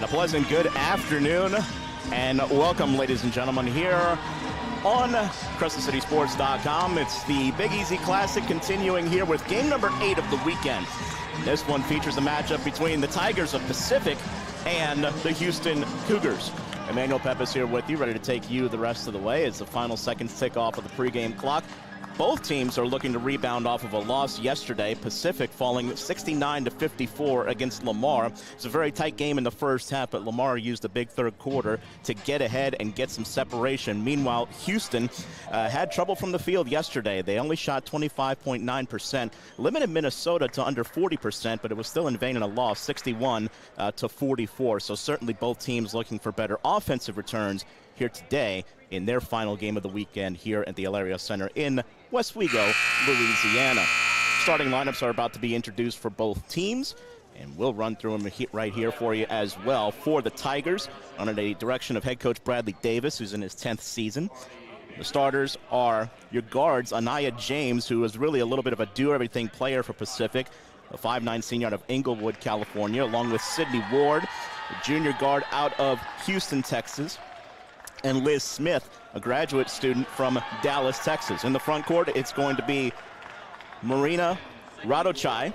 And a pleasant good afternoon and welcome, ladies and gentlemen, here on CrescentCitySports.com. It's the Big Easy Classic continuing here with game number 8 of the weekend. This one features a matchup between the Tigers of Pacific and the Houston Cougars. Emmanuel Peppes here with you, ready to take you the rest of the way. It's the final seconds tick off of the pregame clock. Both teams are looking to rebound off of a loss yesterday. Pacific falling 69-54 against Lamar. It's a very tight game in the first half, but Lamar used a big third quarter to get ahead and get some separation. Meanwhile, Houston had trouble from the field yesterday. They only shot 25.9%, limited Minnesota to under 40%, but it was still in vain in a loss, 61-44. So certainly both teams looking for better offensive returns here today in their final game of the weekend here at the Elaria Center in Westwego, Louisiana. Starting lineups are about to be introduced for both teams, and we'll run through them right here for you as well. For the Tigers, under the direction of head coach Bradley Davis, who's in his 10th season. The starters are your guards, Anaya James, who is really a little bit of a do-everything player for Pacific, a 5'9" senior out of Inglewood, California, along with Sydney Ward, a junior guard out of Houston, Texas, and Liz Smith, a graduate student from Dallas, Texas. In the front court, it's going to be Marina Radochai,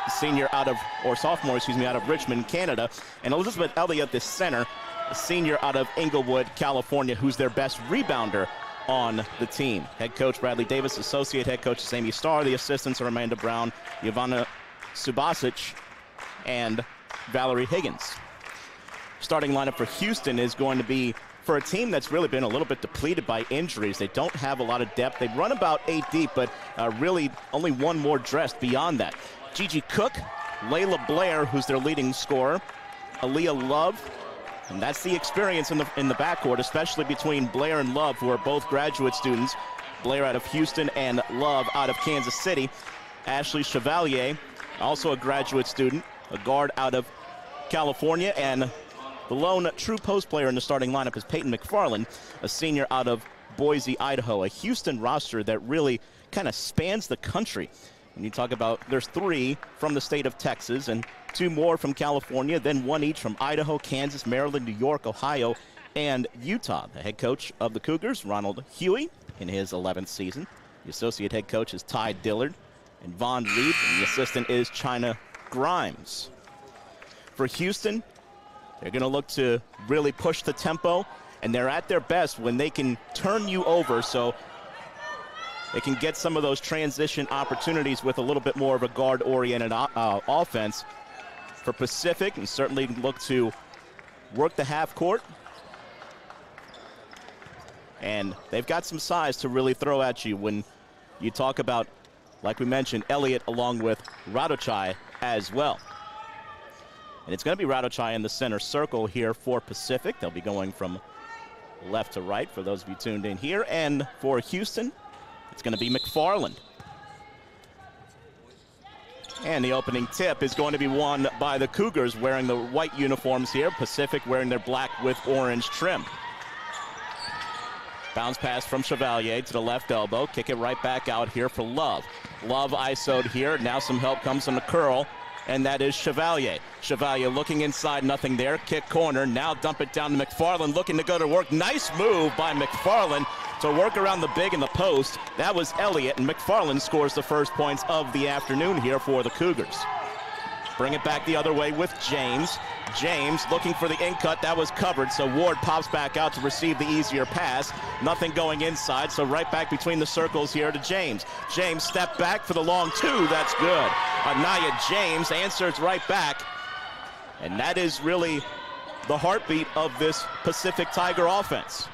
sophomore, out of Richmond, Canada, and Elizabeth Elliott, the center, a senior out of Inglewood, California, who's their best rebounder on the team. Head coach Bradley Davis, associate head coach is Amy Starr. The assistants are Amanda Brown, Ivana Subasic, and Valerie Higgins. Starting lineup for Houston is going to be for a team that's really been a little bit depleted by injuries. They don't have a lot of depth. They run about 8 deep, but really only one more dressed beyond that. Gigi Cook, Layla Blair, who's their leading scorer, Aaliyah Love, and that's the experience in the backcourt, especially between Blair and Love, who are both graduate students. Blair out of Houston and Love out of Kansas City. Ashley Chevalier, also a graduate student, a guard out of California, and the lone true post player in the starting lineup is Peyton McFarland, a senior out of Boise, Idaho, a Houston roster that really kind of spans the country. When you talk about, there's 3 from the state of Texas and 2 more from California, then 1 each from Idaho, Kansas, Maryland, New York, Ohio, and Utah. The head coach of the Cougars, Ronald Huey, in his 11th season. The associate head coach is Ty Dillard and Vaughn Reed, and the assistant is China Grimes. For Houston, they're going to look to really push the tempo, and they're at their best when they can turn you over, so they can get some of those transition opportunities with a little bit more of a guard-oriented offense. For Pacific, and certainly look to work the half court. And they've got some size to really throw at you when you talk about, like we mentioned, Elliott along with Radochai as well. And it's going to be Radochai in the center circle here for Pacific. They'll be going from left to right for those of you tuned in here. And for Houston, it's going to be McFarland. And the opening tip is going to be won by the Cougars wearing the white uniforms here. Pacific wearing their black with orange trim. Bounce pass from Chevalier to the left elbow. Kick it right back out here for Love. Love ISO'd here. Now some help comes from the curl, and that is Chevalier. Chevalier looking inside, nothing there. Kick corner. Now dump it down to McFarland, looking to go to work. Nice move by McFarland to work around the big in the post. That was Elliott, and McFarland scores the first points of the afternoon here for the Cougars. Bring it back the other way with James. James looking for the in-cut. That was covered, so Ward pops back out to receive the easier pass. Nothing going inside, so right back between the circles here to James. James step back for the long 2. That's good. Anaya James answers right back. And that is really the heartbeat of this Pacific Tiger offense.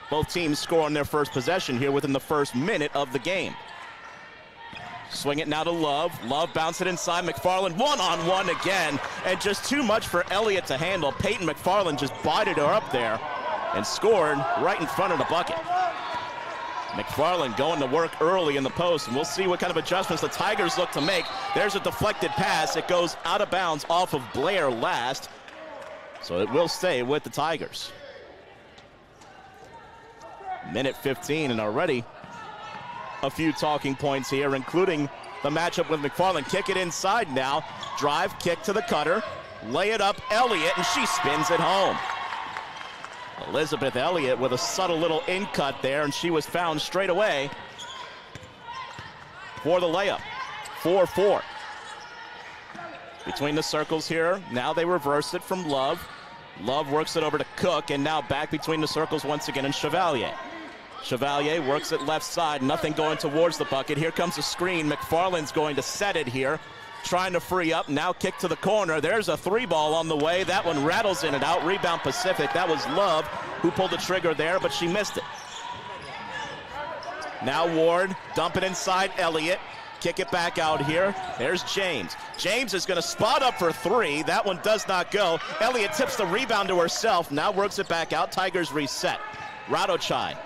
Both teams score on their first possession here within the first minute of the game. Swing it now to Love. Love bounce it inside. McFarland one-on-one again, and just too much for Elliott to handle. Peyton McFarland just bided her up there and scored right in front of the bucket. McFarland going to work early in the post, and we'll see what kind of adjustments the Tigers look to make. There's a deflected pass. It goes out of bounds off of Blair last, so it will stay with the Tigers. Minute 15, and already a few talking points here, including the matchup with McFarland. Kick it inside now. Drive, kick to the cutter. Lay it up, Elliott, and she spins it home. Elizabeth Elliott with a subtle little in-cut there, and she was found straight away for the layup. 4-4. Between the circles here, now they reverse it from Love. Love works it over to Cook, and now back between the circles once again in Chevalier. Chevalier works it left side, nothing going towards the bucket. Here comes a screen. McFarland's going to set it here, trying to free up. Now kick to the corner. There's a three ball on the way. That one rattles in and out. Rebound Pacific. That was Love who pulled the trigger there, but she missed it. Now Ward, dump it inside Elliott. Kick it back out here. There's James. James is going to spot up for three. That one does not go. Elliott tips the rebound to herself. Now works it back out. Tigers reset. Radochai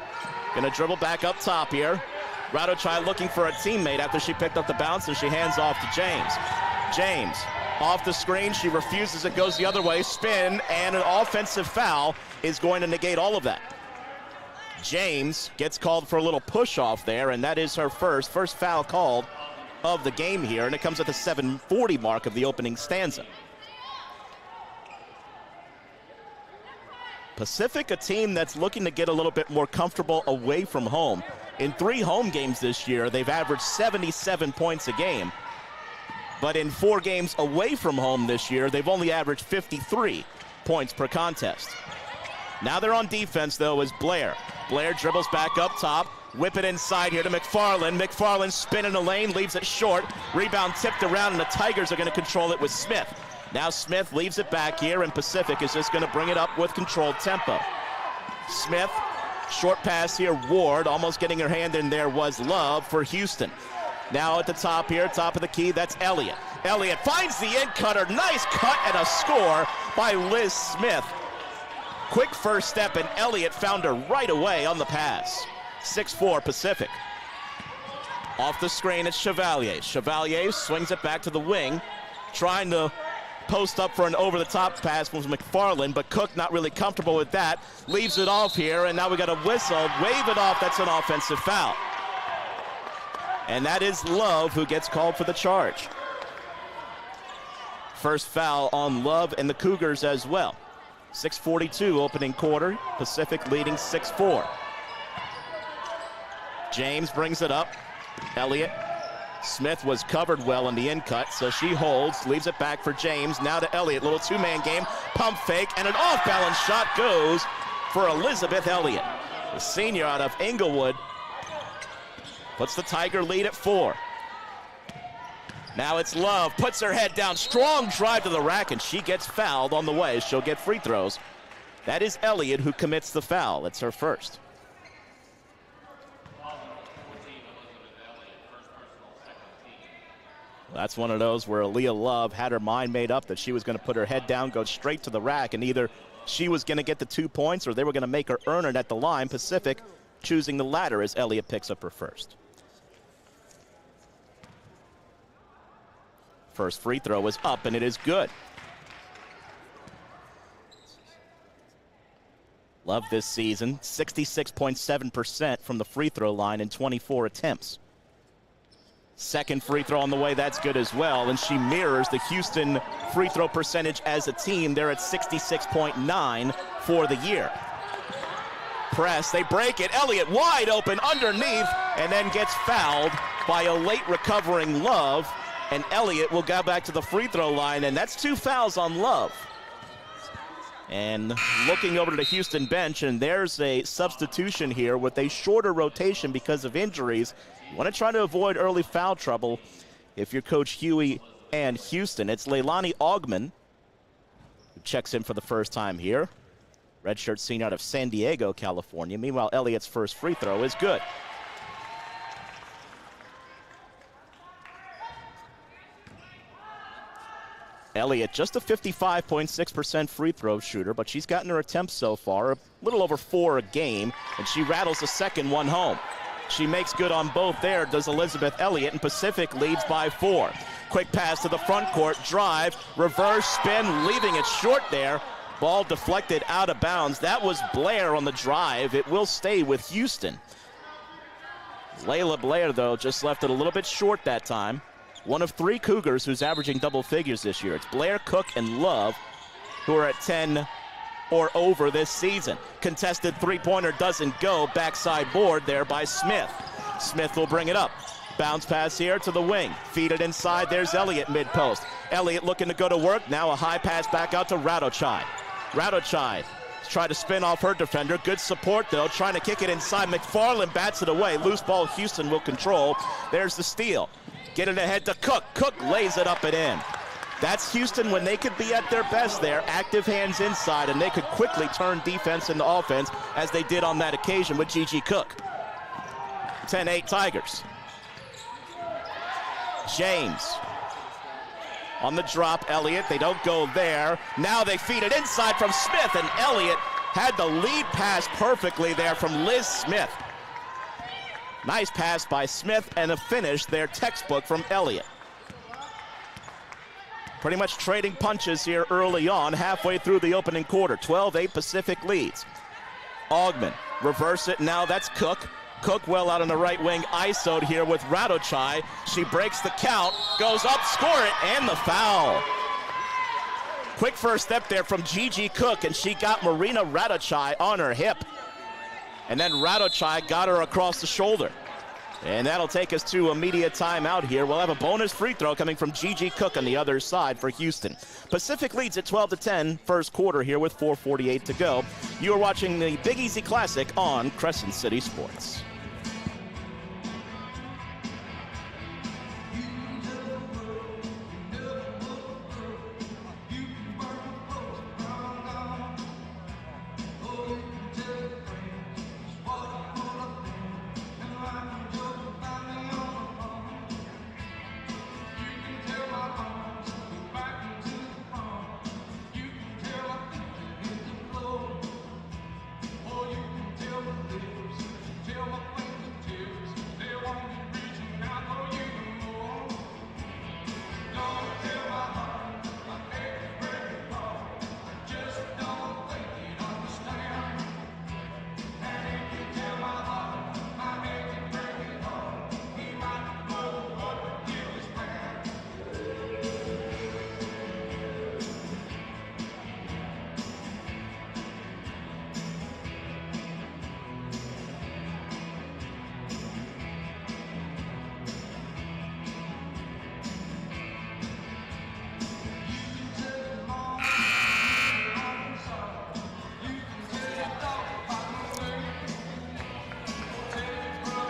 going to dribble back up top here. Radochai looking for a teammate after she picked up the bounce, and she hands off to James. James off the screen. She refuses. It goes the other way. Spin, and an offensive foul is going to negate all of that. James gets called for a little push off there, and that is her first foul called of the game here, and it comes at the 7:40 mark of the opening stanza. Pacific, a team that's looking to get a little bit more comfortable away from home. In 3 home games this year, they've averaged 77 points a game. But in 4 games away from home this year, they've only averaged 53 points per contest. Now they're on defense, though, is Blair. Blair dribbles back up top. Whip it inside here to McFarland. McFarland spinning the lane, leaves it short. Rebound tipped around, and the Tigers are going to control it with Smith. Now Smith leaves it back here, and Pacific is just going to bring it up with controlled tempo. Smith, short pass here. Ward almost getting her hand in there was Love for Houston. Now at the top here, top of the key, that's Elliott. Elliott finds the in-cutter. Nice cut and a score by Liz Smith. Quick first step, and Elliott found her right away on the pass. 6-4 Pacific. Off the screen, it's Chevalier. Chevalier swings it back to the wing, trying to post up for an over-the-top pass from McFarland, but Cook not really comfortable with that. Leaves it off here, and now we got a whistle. Wave it off. That's an offensive foul. And that is Love who gets called for the charge. First foul on Love and the Cougars as well. 6:42 opening quarter. Pacific leading 6-4. James brings it up. Elliott. Smith was covered well in the in-cut, so she holds, leaves it back for James. Now to Elliott, little two-man game, pump fake, and an off-balance shot goes for Elizabeth Elliott. The senior out of Inglewood puts the Tiger lead at 4. Now it's Love, puts her head down, strong drive to the rack, and she gets fouled on the way. She'll get free throws. That is Elliott who commits the foul. It's her first. That's one of those where Aaliyah Love had her mind made up that she was going to put her head down, go straight to the rack, and either she was going to get the 2 points or they were going to make her earn it at the line. Pacific choosing the latter as Elliott picks up her first. First free throw is up, and it is good. Love this season, 66.7% from the free throw line in 24 attempts. Second free throw on the way, that's good as well, and she mirrors the Houston free throw percentage as a team. They're at 66.9 for the year. Press, they break it. Elliott wide open underneath, and then gets fouled by a late recovering Love, and Elliott will go back to the free throw line, and that's 2 fouls on Love. And looking over to the Houston bench, and there's a substitution here with a shorter rotation because of injuries. You want to try to avoid early foul trouble if you're Coach Huey and Houston. It's Leilani Augman who checks in for the first time here. Redshirt senior out of San Diego, California. Meanwhile, Elliott's first free throw is good. Elliott, just a 55.6% free throw shooter, but she's gotten her attempts so far, a little over 4 a game, and she rattles the second one home. She makes good on both there, does Elizabeth Elliott, and Pacific leads by 4. Quick pass to the front court, drive, reverse spin, leaving it short there. Ball deflected out of bounds. That was Blair on the drive. It will stay with Houston. Layla Blair, though, just left it a little bit short that time. one of 3 Cougars who's averaging double figures this year. It's Blair, Cook, and Love who are at 10 or over this season. Contested three-pointer doesn't go. Backside board there by Smith. Smith will bring it up. Bounce pass here to the wing. Feed it inside. There's Elliott mid-post. Elliott looking to go to work. Now a high pass back out to Radochai. Radochai try to spin off her defender. Good support, though. Trying to kick it inside. McFarland bats it away. Loose ball Houston will control. There's the steal. Get it ahead to Cook. Cook lays it up and in. That's Houston when they could be at their best there. Active hands inside, and they could quickly turn defense into offense, as they did on that occasion with Gigi Cook. 10-8 Tigers. James. On the drop, Elliott. They don't go there. Now they feed it inside from Smith, and Elliott had the lead pass perfectly there from Liz Smith. Nice pass by Smith, and a finish there, textbook from Elliott. Pretty much trading punches here early on, halfway through the opening quarter. 12-8 Pacific leads. Augman, reverse it now, that's Cook. Cook well out on the right wing, ISO'd here with Radochai. She breaks the count, goes up, score it, and the foul. Quick first step there from Gigi Cook, and she got Marina Radochai on her hip. And then Radochai got her across the shoulder. And that'll take us to a media timeout here. We'll have a bonus free throw coming from Gigi Cook on the other side for Houston. Pacific leads at 12-10, first quarter here with 4:48 to go. You are watching the Big Easy Classic on Crescent City Sports.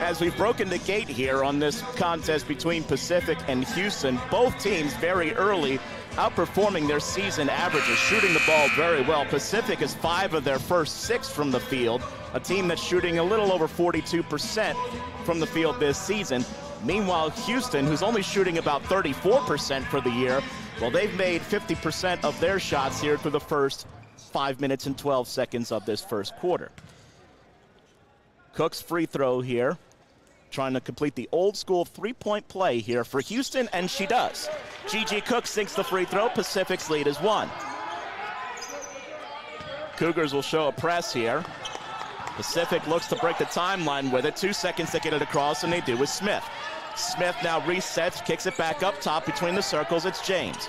As we've broken the gate here on this contest between Pacific and Houston, both teams very early outperforming their season averages, shooting the ball very well. Pacific is 5 of their first 6 from the field, a team that's shooting a little over 42% from the field this season. Meanwhile, Houston, who's only shooting about 34% for the year, well, they've made 50% of their shots here through the first 5 minutes and 12 seconds of this first quarter. Cook's free throw here, trying to complete the old school three-point play here for Houston, and she does. Gigi Cook sinks the free throw. Pacific's lead is 1. Cougars will show a press here. Pacific looks to break the timeline with it. 2 seconds to get it across, and they do with Smith. Smith now resets, kicks it back up top between the circles. It's James.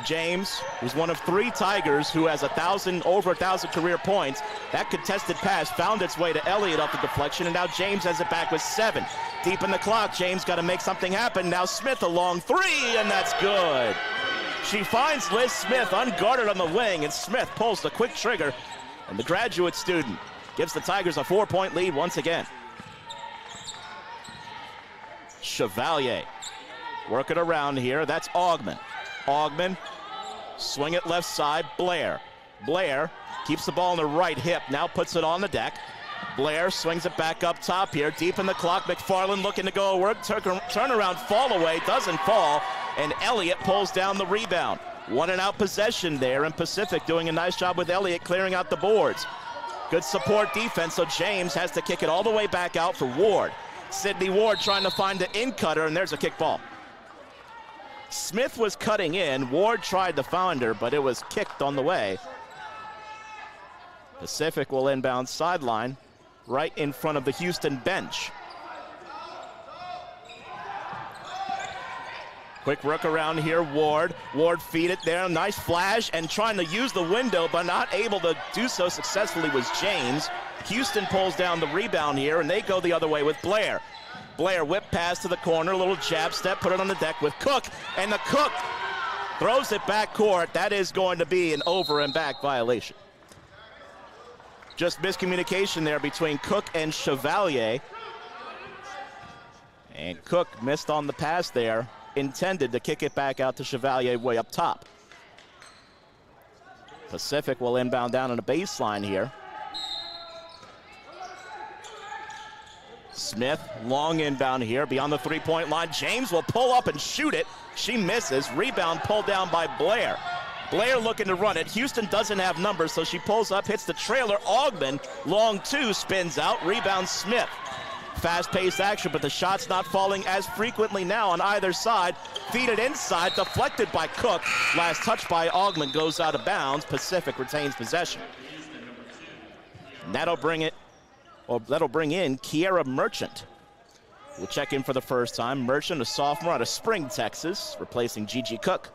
James, who's one of 3 Tigers who has over 1,000 career points. That contested pass found its way to Elliott off the deflection, and now James has it back with 7. Deep in the clock, James got to make something happen. Now Smith a long 3, and that's good. She finds Liz Smith unguarded on the wing, and Smith pulls the quick trigger, and the graduate student gives the Tigers a 4-point lead once again. Chevalier working around here. That's Augman. Augman, swing it left side, Blair. Blair keeps the ball on the right hip, now puts it on the deck. Blair swings it back up top here, deep in the clock. McFarland looking to go work, turnaround, fall away, doesn't fall, and Elliott pulls down the rebound. 1-and-out possession there, and Pacific doing a nice job with Elliott clearing out the boards. Good support defense, so James has to kick it all the way back out for Ward. Sydney Ward trying to find the in-cutter, and there's a kick ball. Smith was cutting in. Ward tried to find her, but it was kicked on the way. Pacific will inbound sideline right in front of the Houston bench. Quick work around here, Ward. Ward feed it there, nice flash, and trying to use the window, but not able to do so successfully was James. Houston pulls down the rebound here, and they go the other way with Blair. Blair whip pass to the corner, little jab step, put it on the deck with Cook, and the Cook throws it back court. That is going to be an over and back violation. Just miscommunication there between Cook and Chevalier. And Cook missed on the pass there. Intended to kick it back out to Chevalier way up top. Pacific will inbound down on the baseline here. Smith, long inbound here, beyond the three-point line. James will pull up and shoot it. She misses. Rebound pulled down by Blair. Blair looking to run it. Houston doesn't have numbers, so she pulls up, hits the trailer. Augmon, long two, spins out. Rebound Smith. Fast-paced action, but the shot's not falling as frequently now on either side. Feed it inside, deflected by Cook. Last touch by Augmon goes out of bounds. Pacific retains possession. And that'll bring in Kiera Merchant. We'll check in for the first time. Merchant, a sophomore out of Spring, Texas, replacing Gigi Cook.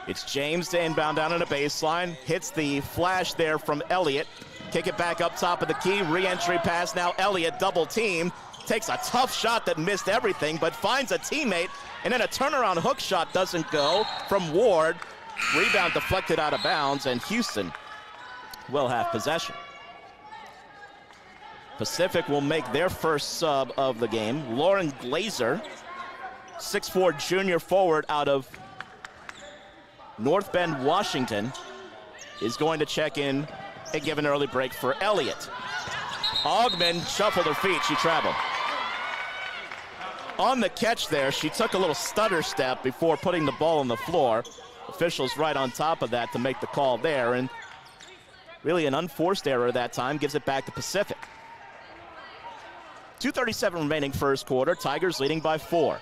It's James to inbound down on the baseline. Hits the flash there from Elliott. Kick it back up top of the key. Re-entry pass now. Elliott double team. Takes a tough shot that missed everything, but finds a teammate. And then a turnaround hook shot doesn't go from Ward. Rebound deflected out of bounds, and Houston will have possession. Pacific will make their first sub of the game. Lauren Glazer, 6'4" junior forward out of North Bend, Washington, is going to check in and give an early break for Elliott. Augmon shuffled her feet, she traveled. On the catch there, she took a little stutter step before putting the ball on the floor. Officials right on top of that to make the call there, and really an unforced error that time, gives it back to Pacific. 2:37 remaining first quarter, Tigers leading by 4.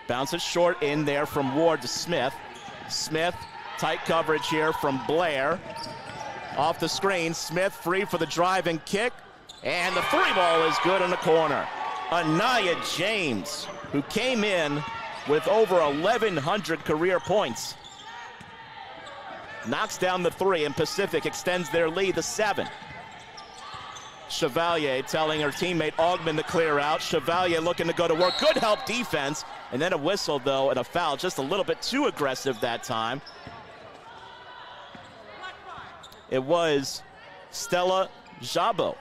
Bounces short in there from Ward to Smith. Smith, tight coverage here from Blair. Off the screen, Smith free for the drive and kick, and the three ball is good in the corner. Anaya James, who came in with over 1,100 career points, knocks down the three, and Pacific extends their lead to 7. Chevalier telling her teammate Augmon to clear out. Chevalier looking to go to work. Good help defense. And then a whistle, though, and a foul. Just a little bit too aggressive that time. It was Stella Jabo,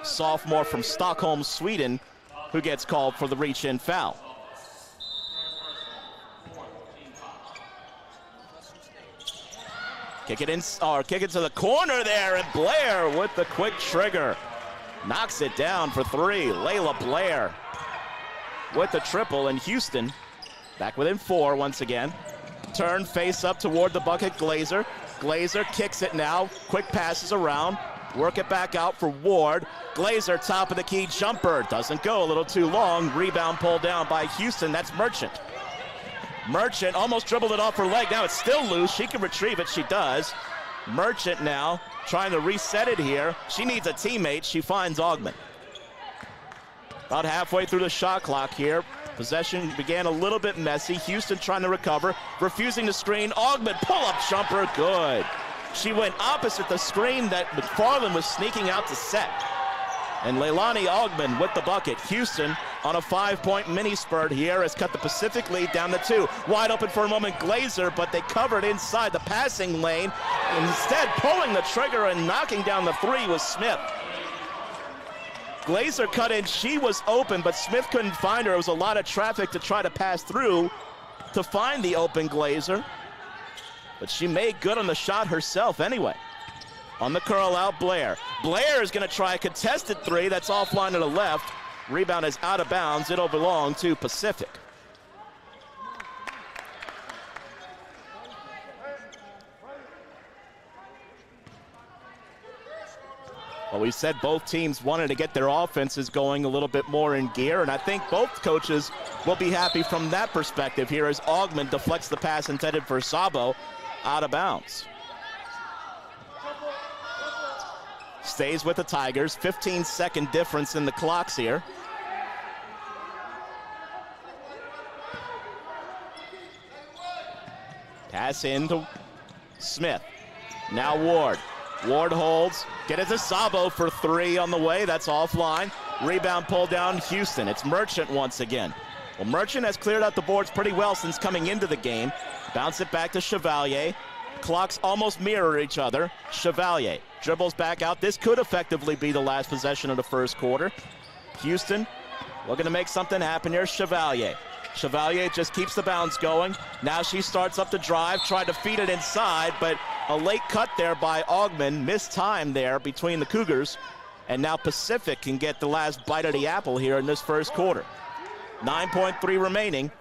sophomore from Stockholm, Sweden, who gets called for the reach-in foul. Kick it to the corner there, and Blair with the quick trigger. Knocks it down for 3. Layla Blair with the triple, and Houston back within 4 once again. Turn face up toward the bucket, Glazer. Glazer kicks it now. Quick passes around. Work it back out for Ward. Glazer, top of the key jumper. Doesn't go, a little too long. Rebound pulled down by Houston. That's Merchant. Merchant almost dribbled it off her leg. Now it's still loose. She can retrieve it. She does. Merchant now trying to reset it here. She needs a teammate. She finds Augmon. About halfway through the shot clock here. Possession began a little bit messy. Houston trying to recover, refusing to screen. Augmon, pull-up jumper, good. She went opposite the screen that McFarland was sneaking out to set. And Leilani Augmon with the bucket. Houston on a 5-point mini spurt here has cut the Pacific lead down to 2. Wide open for a moment, Glazer, but they covered inside the passing lane. Instead, pulling the trigger and knocking down the 3 was Smith. Glazer cut in, she was open, but Smith couldn't find her. It was a lot of traffic to try to pass through to find the open Glazer. But she made good on the shot herself anyway. On the curl out, Blair. Blair is going to try a contested 3. That's offline to the left. Rebound is out of bounds. It'll belong to Pacific. Well, we said both teams wanted to get their offenses going a little bit more in gear, and I think both coaches will be happy from that perspective here as Augmon deflects the pass intended for Sabo out of bounds. stays with the Tigers. 15-second difference in the clocks here. Pass into Smith. Now Ward. Ward holds. Get it to Sabo for 3 on the way. That's offline. Rebound pulled down Houston. It's Merchant once again. Well, Merchant has cleared out the boards pretty well since coming into the game. Bounce it back to Chevalier. Clocks almost mirror each other. Chevalier dribbles back out. This could effectively be the last possession of the first quarter. Houston looking to make something happen here. Chevalier. Chevalier just keeps the bounce going. Now she starts up the drive, tried to feed it inside, but a late cut there by Augman. Missed time there between the Cougars. And now Pacific can get the last bite of the apple here in this first quarter. 9.3 remaining.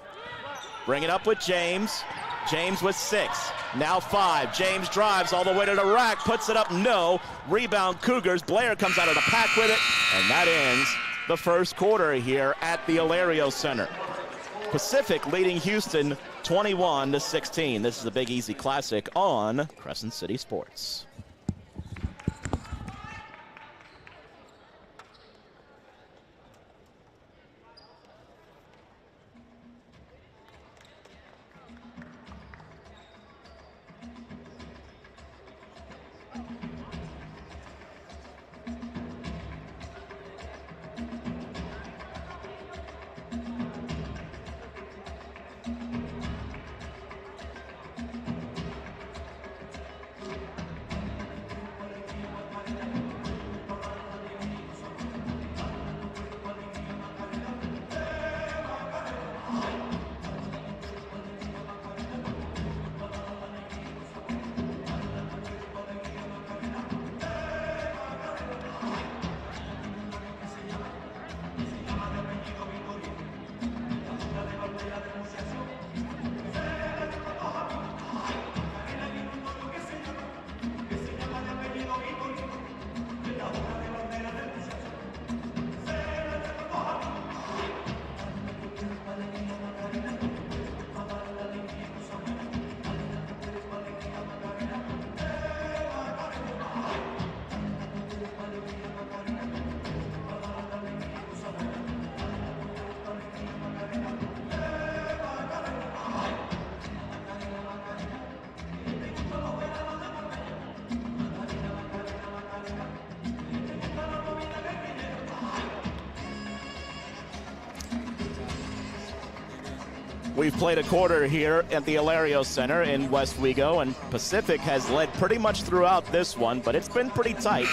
Bring it up with James. James with 6. Now 5. James drives all the way to the rack. Puts it up. No. Rebound Cougars. Blair comes out of the pack with it. And that ends the first quarter here at the Alario Center. Pacific leading Houston 21-16. This is the Big Easy Classic on Crescent City Sports. We've played a quarter here at the Alario Center in West Wego, and Pacific has led pretty much throughout this one, but it's been pretty tight.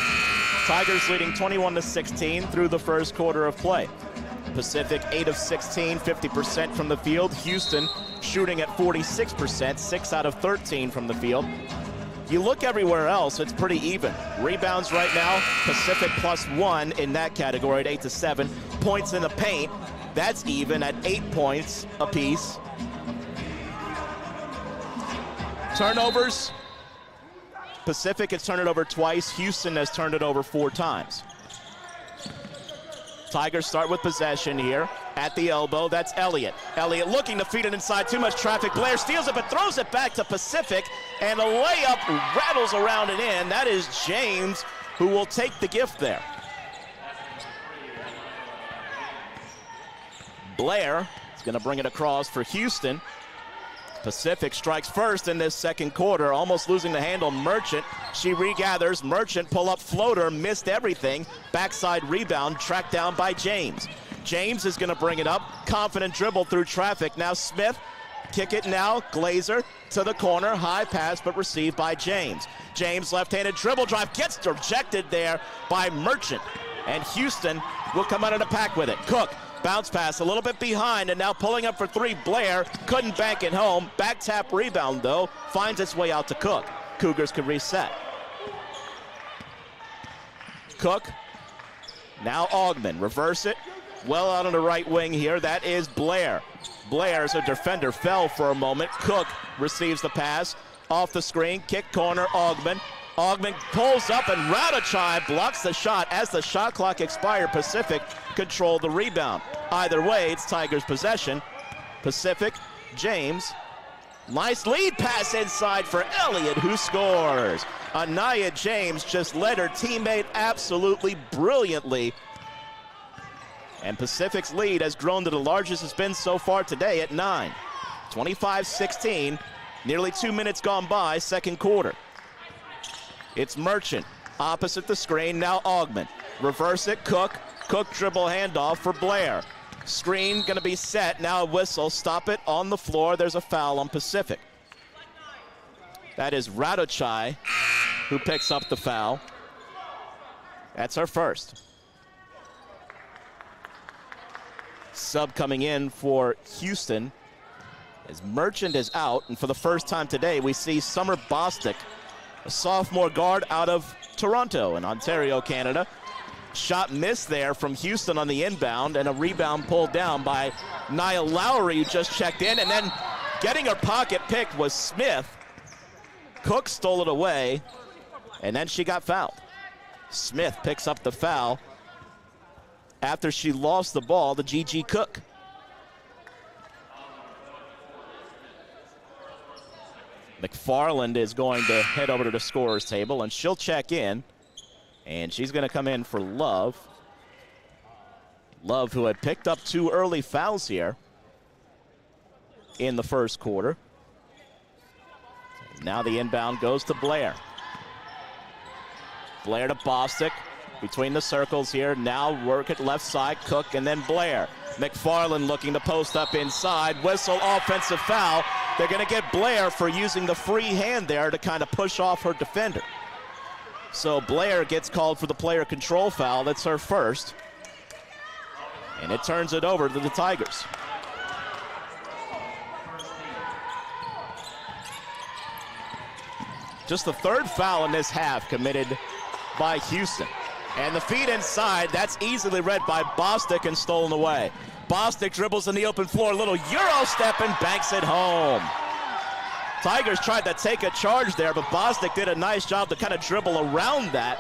Tigers leading 21-16 through the first quarter of play. Pacific 8 of 16, 50% from the field. Houston shooting at 46%, 6 out of 13 from the field. You look everywhere else, it's pretty even. Rebounds right now, Pacific +1 in that category at 8-7. Points in the paint, that's even at 8 points apiece. Turnovers, Pacific has turned it over twice. Houston has turned it over 4 times. Tigers start with possession here at the elbow. That's Elliott. Elliott looking to feed it inside. Too much traffic. Blair steals it but throws it back to Pacific. And a layup rattles around and in. That is James who will take the gift there. Blair is going to bring it across for Houston. Pacific strikes first in this second quarter, almost losing the handle. Merchant, she regathers. Merchant pull-up floater, missed everything. Backside rebound, tracked down by James. James is going to bring it up. Confident dribble through traffic. Now Smith, kick it now. Glazer to the corner. High pass, but received by James. James left-handed dribble drive, gets rejected there by Merchant. And Houston will come out of the pack with it. Cook. Bounce pass a little bit behind, and now pulling up for 3, Blair. Couldn't bank it home. Back tap rebound, though. Finds its way out to Cook. Cougars can reset. Cook. Now Augman. Reverse it. Well out on the right wing here. That is Blair. Blair, as a defender, fell for a moment. Cook receives the pass. Off the screen. Kick corner. Augman. Augman pulls up, and Radachai blocks the shot. As the shot clock expired, Pacific controlled the rebound. Either way, it's Tigers' possession. Pacific, James. Nice lead pass inside for Elliott, who scores. Anaya James just led her teammate absolutely brilliantly. And Pacific's lead has grown to the largest it's been so far today at 9. 25-16, nearly 2 minutes gone by, second quarter. It's Merchant, opposite the screen, now Augment. Reverse it, Cook. Cook dribble handoff for Blair. Screen gonna be set, now a whistle, stop it on the floor. There's a foul on Pacific. That is Radochai who picks up the foul. That's her first. Sub coming in for Houston as Merchant is out, and for the first time today we see Summer Bostic, a sophomore guard out of Toronto in Ontario, Canada. Shot missed there from Houston on the inbound, and a rebound pulled down by Nia Lowry, who just checked in, and then getting her pocket picked was Smith. Cook stole it away, and then she got fouled. Smith picks up the foul after she lost the ball to Gigi Cook. McFarland is going to head over to the scorer's table, and she'll check in. And she's going to come in for Love. Love, who had picked up 2 early fouls here in the first quarter. Now the inbound goes to Blair. Blair to Bostic. Between the circles here. Now work it left side. Cook and then Blair. McFarland looking to post up inside. Whistle, offensive foul. They're going to get Blair for using the free hand there to kind of push off her defender. So Blair gets called for the player control foul. That's her first. And it turns it over to the Tigers. Just the third foul in this half committed by Houston. And the feed inside, that's easily read by Bostic and stolen away. Bostic dribbles in the open floor, little Euro step and banks it home. Tigers tried to take a charge there, but Bostic did a nice job to kind of dribble around that.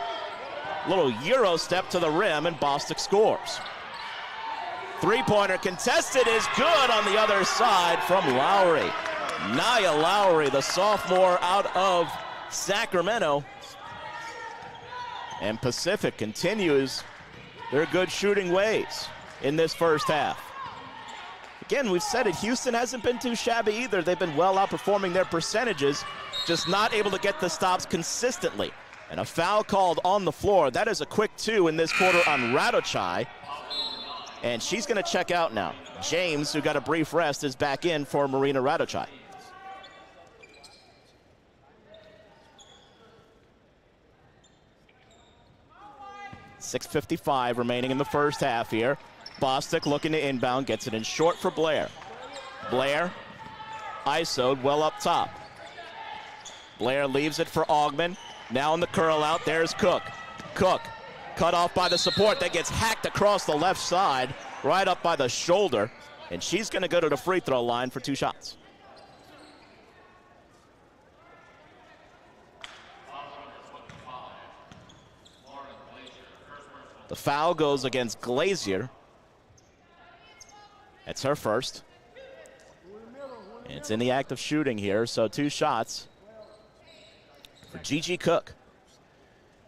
Little Euro step to the rim, and Bostic scores. Three-pointer contested is good on the other side from Lowry. Nia Lowry, the sophomore out of Sacramento. And Pacific continues their good shooting ways in this first half. Again, we've said it, Houston hasn't been too shabby either. They've been well outperforming their percentages, just not able to get the stops consistently. And a foul called on the floor. That is a quick 2 in this quarter on Radochai. And she's going to check out now. James, who got a brief rest, is back in for Marina Radochai. .6:55 remaining in the first half here. Bostic looking to inbound, gets it in short for Blair. Blair, ISO'd well up top. Blair leaves it for Augment. Now in the curl out, there's Cook. Cook, cut off by the support, that gets hacked across the left side, right up by the shoulder, and she's gonna go to the free throw line for 2 shots. The foul goes against Glazier. That's her first. It's in the act of shooting here, so 2 shots for Gigi Cook.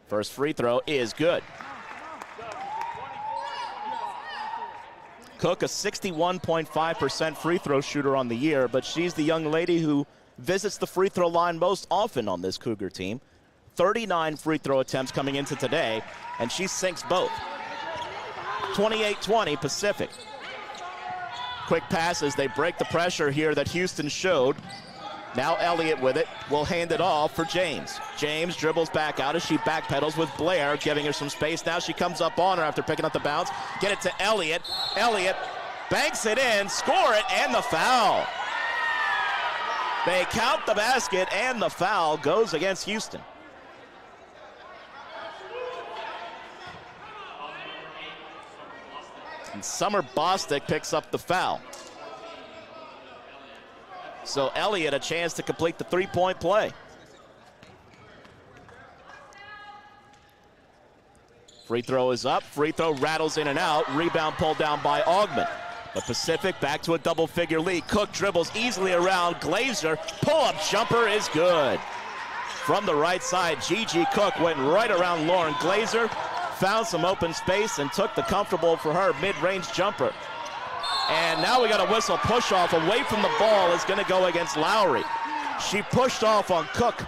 First free throw is good. Cook, a 61.5% free throw shooter on the year, but she's the young lady who visits the free throw line most often on this Cougar team. 39 free throw attempts coming into today, and she sinks both. 28-20 Pacific. Quick passes, they break the pressure here that Houston showed. Now Elliott with it, will hand it off for James. James dribbles back out as she backpedals with Blair, giving her some space. Now she comes up on her after picking up the bounce. Get it to Elliott. Elliott banks it in, score it, and the foul. They count the basket, and the foul goes against Houston. And Summer Bostic picks up the foul. So Elliott a chance to complete the 3-point play. Free throw is up. Free throw rattles in and out. Rebound pulled down by Augment. But Pacific back to a double-figure lead. Cook dribbles easily around Glazier. Pull-up jumper is good. from the right side. Gigi Cook went right around Lauren Glazer, found some open space, and took the comfortable for her mid-range jumper. And now we got a whistle push-off away from the ball is going to go against Lowry. She pushed off on Cook.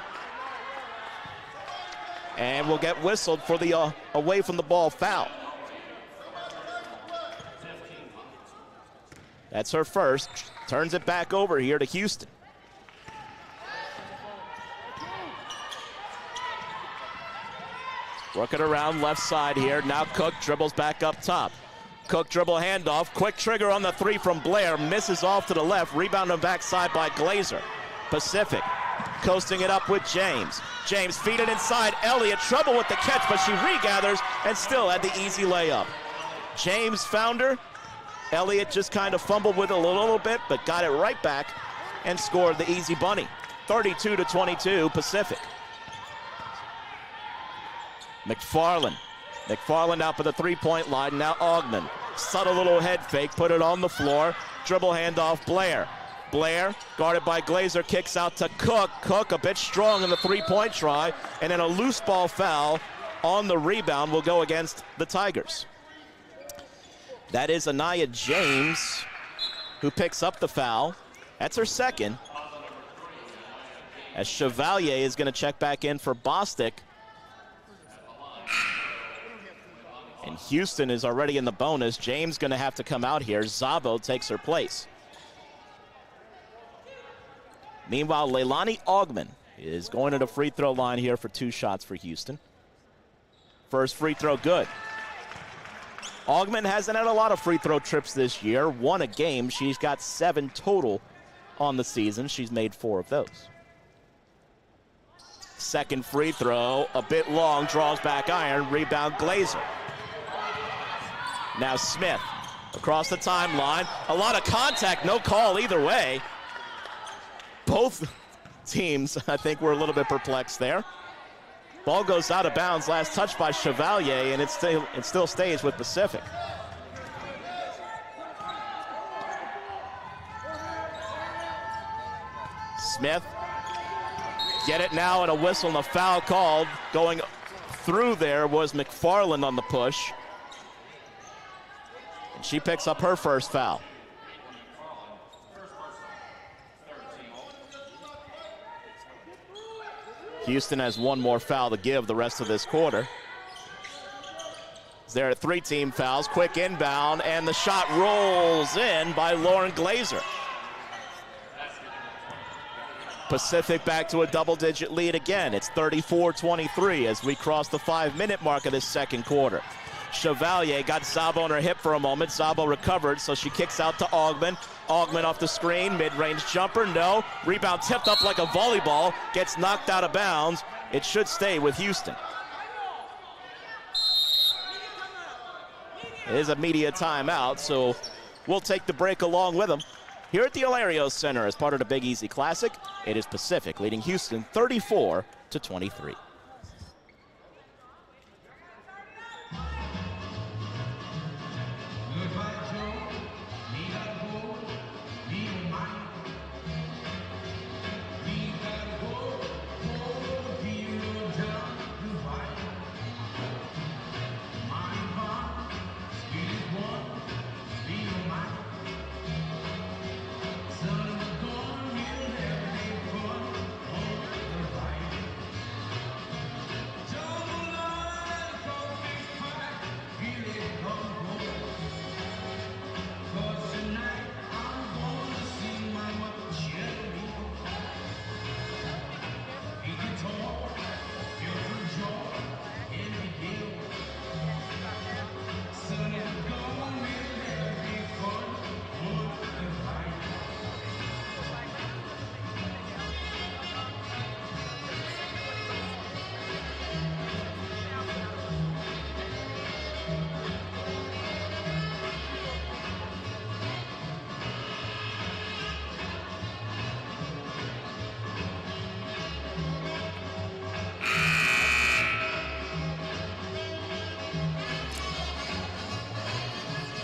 And will get whistled for the away from the ball foul. That's her first. Turns it back over here to Houston. Working around left side here. Now Cook dribbles back up top. Cook dribble handoff. Quick trigger on the three from Blair. Misses off to the left. Rebound on backside by Glazer. Pacific coasting it up with James. James feed it inside. Elliott trouble with the catch, but she regathers and still had the easy layup. James found her. Elliott just kind of fumbled with it a little bit, but got it right back and scored the easy bunny. 32-22 Pacific. McFarland out for the three-point line. Now Augman. Subtle little head fake, put it on the floor. Dribble handoff Blair. Blair, guarded by Glazer, kicks out to Cook. Cook a bit strong in the three-point try, and then a loose ball foul on the rebound will go against the Tigers. That is Anaya James who picks up the foul. That's her second. As Chevalier is going to check back in for Bostic. And Houston is already in the bonus. James going to have to come out here. Szabo takes her place. Meanwhile, Leilani Augman is going to the free throw line here for 2 shots for Houston. First free throw good. Augman hasn't had a lot of free throw trips this year. 1 a game. She's got 7 total on the season. She's made 4 of those. Second free throw, a bit long, draws back iron, rebound Glazer. Now Smith across the timeline. A lot of contact, no call either way. Both teams, I think, were a little bit perplexed there. Ball goes out of bounds, last touch by Chevalier, and it still stays with Pacific. Smith, get it now, and a whistle and a foul called. Going through there was McFarland on the push. And she picks up her first foul. Houston has 1 more foul to give the rest of this quarter. There are 3 team fouls, quick inbound, and the shot rolls in by Lauren Glazer. Pacific back to a double-digit lead again. It's 34-23 as we cross the 5-minute mark of this second quarter. Chevalier got Szabo on her hip for a moment. Szabo recovered, so she kicks out to Augman. Augman off the screen, mid-range jumper, no. Rebound tipped up like a volleyball, gets knocked out of bounds. It should stay with Houston. It is a media timeout, so we'll take the break along with them. Here at the Hilario Center as part of the Big Easy Classic, it is Pacific leading Houston 34-23.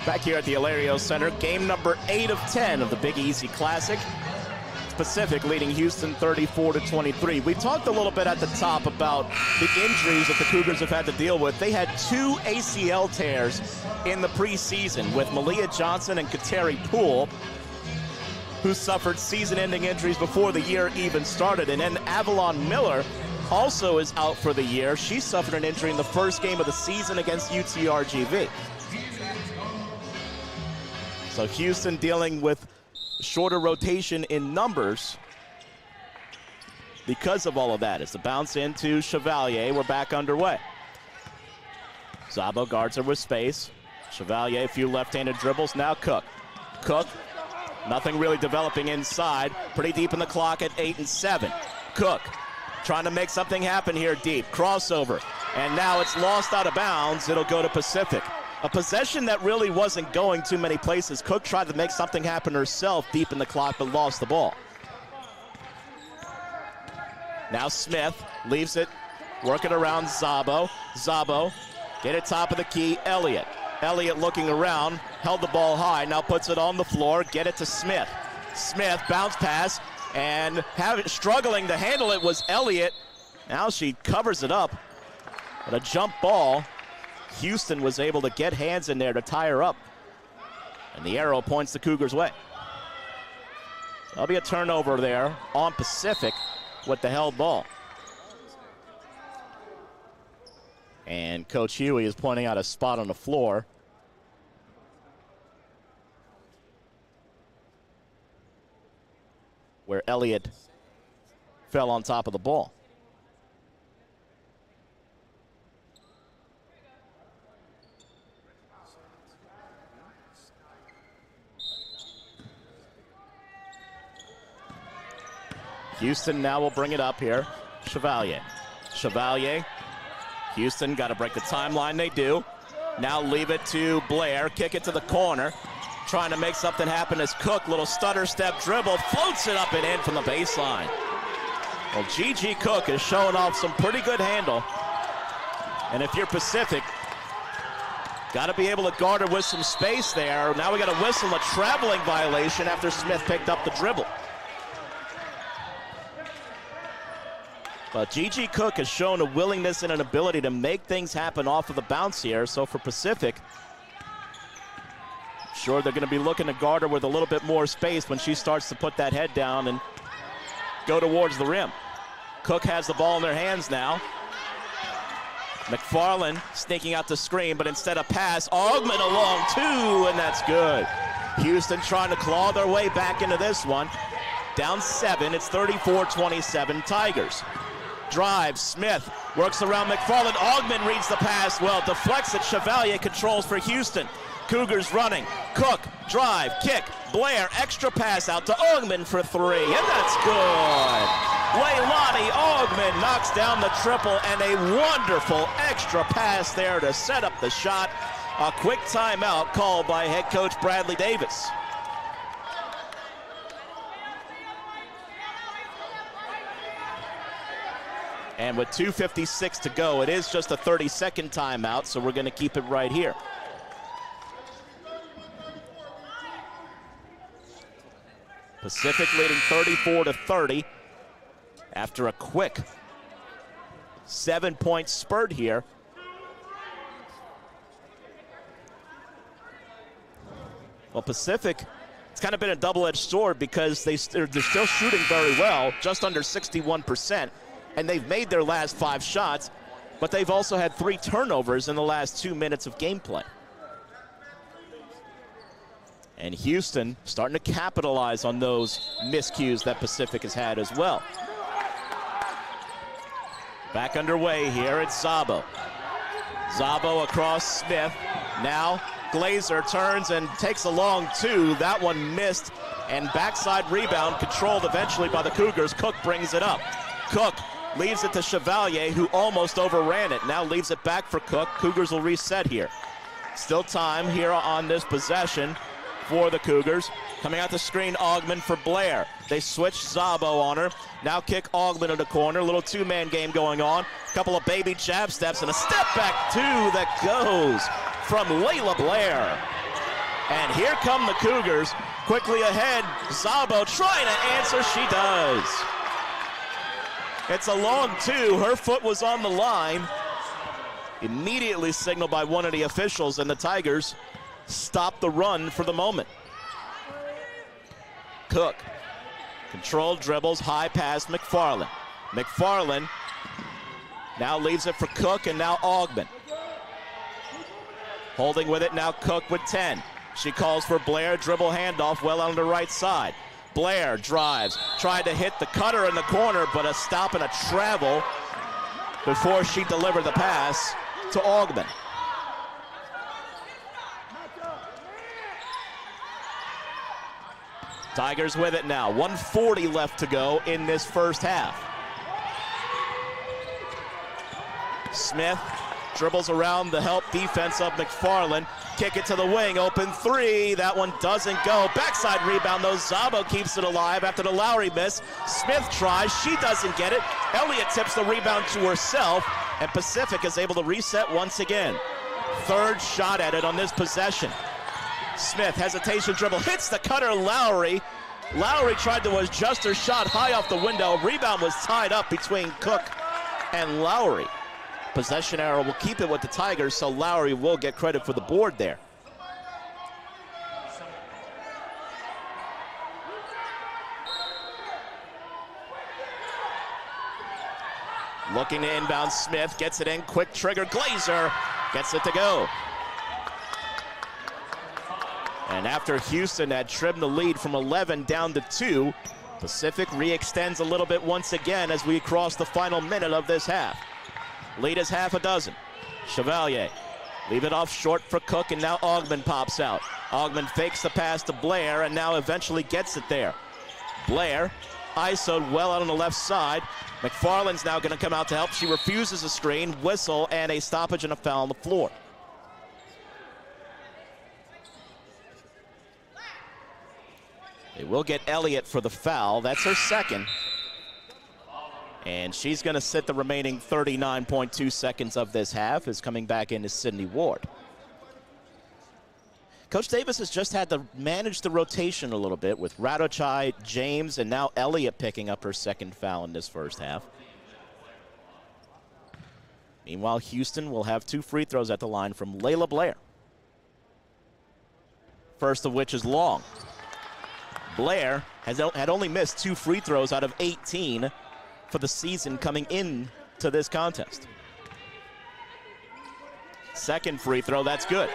Back here at the Hilario Center, game number 8 of 10 of the Big Easy Classic. Pacific leading Houston 34-23. We talked a little bit at the top about the injuries that the Cougars have had to deal with. They had 2 ACL tears in the preseason with Malia Johnson and Kateri Poole, who suffered season-ending injuries before the year even started. And then Avalon Miller also is out for the year. She suffered an injury in the first game of the season against UTRGV. So Houston dealing with shorter rotation in numbers because of all of that. As the bounce into Chevalier, we're back underway. Szabo guards her with space. Chevalier, a few left-handed dribbles. Now Cook. Cook, nothing really developing inside. Pretty deep in the clock at 8 and 7. Cook trying to make something happen here deep. Crossover. And now it's lost out of bounds. It'll go to Pacific. A possession that really wasn't going too many places. Cook tried to make something happen herself deep in the clock, but lost the ball. Now Smith leaves it, working around Szabo. Szabo, get it top of the key, Elliott. Elliott looking around, held the ball high, now puts it on the floor, get it to Smith. Smith, bounce pass, and struggling to handle it was Elliott. Now she covers it up, but a jump ball. Houston was able to get hands in there to tie her up. And the arrow points the Cougars' way. There'll be a turnover there on Pacific with the held ball. And Coach Huey is pointing out a spot on the floor. Where Elliott fell on top of the ball. Houston now will bring it up here. Chevalier. Chevalier. Houston got to break the timeline. They do. Now leave it to Blair. Kick it to the corner. Trying to make something happen as Cook, little stutter step dribble, floats it up and in from the baseline. Well, Gigi Cook is showing off some pretty good handle. And if you're Pacific, got to be able to guard her with some space there. Now we got to whistle a traveling violation after Smith picked up the dribble. But Gigi Cook has shown a willingness and an ability to make things happen off of the bounce here. So for Pacific, I'm sure they're going to be looking to guard her with a little bit more space when she starts to put that head down and go towards the rim. Cook has the ball in their hands now. McFarland sneaking out the screen, but instead of pass, Augment along 2, and that's good. Houston trying to claw their way back into this one. Down 7, it's 34-27 Tigers. Drive, Smith works around McFarland. Augment reads the pass well, deflects it. Chevalier controls for Houston. Cougars running. Cook, drive, kick. Blair, extra pass out to Augment for 3, and that's good. Leilani Augment knocks down the triple, and a wonderful extra pass there to set up the shot. A quick timeout called by head coach Bradley Davis. And with 2:56 to go, it is just a 30-second timeout, so we're going to keep it right here. Pacific leading 34-30 after a quick 7-point spurt here. Well, Pacific, it's kind of been a double-edged sword because they're still shooting very well, just under 61%. And they've made their last 5 shots, but they've also had 3 turnovers in the last 2 minutes of gameplay. And Houston starting to capitalize on those miscues that Pacific has had as well. Back underway here, it's Szabo. Szabo across Smith. Now Glazer turns and takes a long 2. That one missed, and backside rebound controlled eventually by the Cougars. Cook brings it up. Cook leaves it to Chevalier, who almost overran it. Now leaves it back for Cook. Cougars will reset here. Still time here on this possession for the Cougars. Coming out the screen, Augment for Blair. They switch Szabo on her. Now kick Augment in the corner. Little 2-man game going on. Couple of baby jab steps and a step back 2 that goes from Layla Blair. And here come the Cougars. quickly ahead. Szabo trying to answer, she does. It's a long two, her foot was on the line. Immediately signaled by one of the officials, and the Tigers stop the run for the moment. Cook, controlled dribbles, high pass, McFarland. McFarland now leaves it for Cook, and now Augmon. Holding with it now Cook with 10. She calls for Blair, dribble handoff well on the right side. Blair drives, tried to hit the cutter in the corner, but a stop and a travel before she delivered the pass to Augmon. Tigers with it now, 1:40 left to go in this first half. Smith dribbles around the help defense of McFarland. Kick it to the wing, open three. That one doesn't go. Backside rebound though, Szabo keeps it alive after the Lowry miss. Smith tries, she doesn't get it. Elliott tips the rebound to herself, and Pacific is able to reset once again. Third shot at it on this possession. Smith, hesitation dribble, hits the cutter Lowry. Lowry tried to adjust her shot high off the window. Rebound was tied up between Cook and Lowry. Possession arrow will keep it with the Tigers, so Lowry will get credit for the board there. Looking to inbound, Smith gets it in, quick trigger, Glazer gets it to go. And after Houston had trimmed the lead from 11 down to 2, Pacific re-extends a little bit once again as we cross the final minute of this half. Lead is half a dozen. Chevalier, leave it off short for Cook, and now Augmon pops out. Augmon fakes the pass to Blair and now eventually gets it there. Blair, ISO'd well out on the left side. McFarland's now gonna come out to help. She refuses a screen, whistle, and a stoppage and a foul on the floor. They will get Elliott for the foul. That's her second. And she's going to sit the remaining 39.2 seconds of this half, is coming back in is Sydney Ward. Coach Davis has just had to manage the rotation a little bit with Radochai, James, and now Elliott picking up her second foul in this first half. Meanwhile, Houston will have 2 free throws at the line from Layla Blair. First of which is long. Blair had only missed 2 free throws out of 18 for the season coming into this contest. Second free throw, that's good.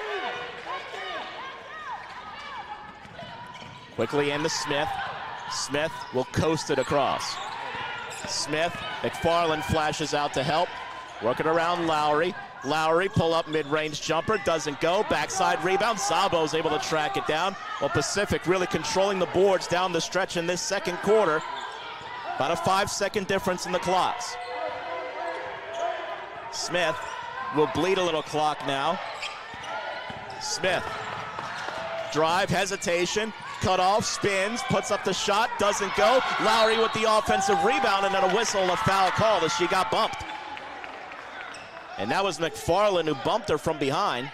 Quickly into Smith. Smith will coast it across. Smith, McFarland flashes out to help. Working around Lowry. Lowry, pull up mid-range jumper, doesn't go. Backside rebound, Szabo's able to track it down. Well, Pacific really controlling the boards down the stretch in this second quarter. About a 5-second difference in the clocks. Smith will bleed a little clock now. Smith, drive, hesitation, cut off, spins, puts up the shot, doesn't go. Lowry with the offensive rebound, and then a whistle, a foul call as she got bumped. And that was McFarland who bumped her from behind.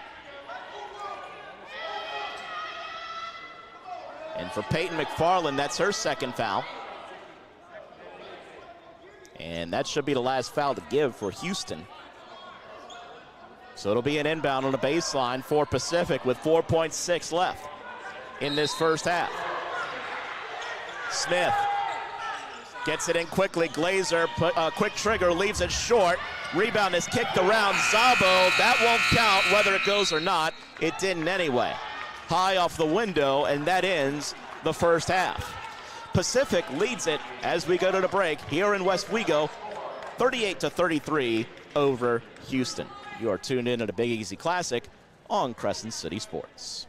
And for Peyton McFarland, that's her second foul. And that should be the last foul to give for Houston. So it'll be an inbound on the baseline for Pacific with 4.6 left in this first half. Smith gets it in quickly. Glazer, quick trigger, leaves it short. Rebound is kicked around. Szabo, that won't count whether it goes or not. It didn't anyway. High off the window, and that ends the first half. Pacific leads it as we go to the break here in West Wego, 38-33 over Houston. You are tuned in to the Big Easy Classic on Crescent City Sports.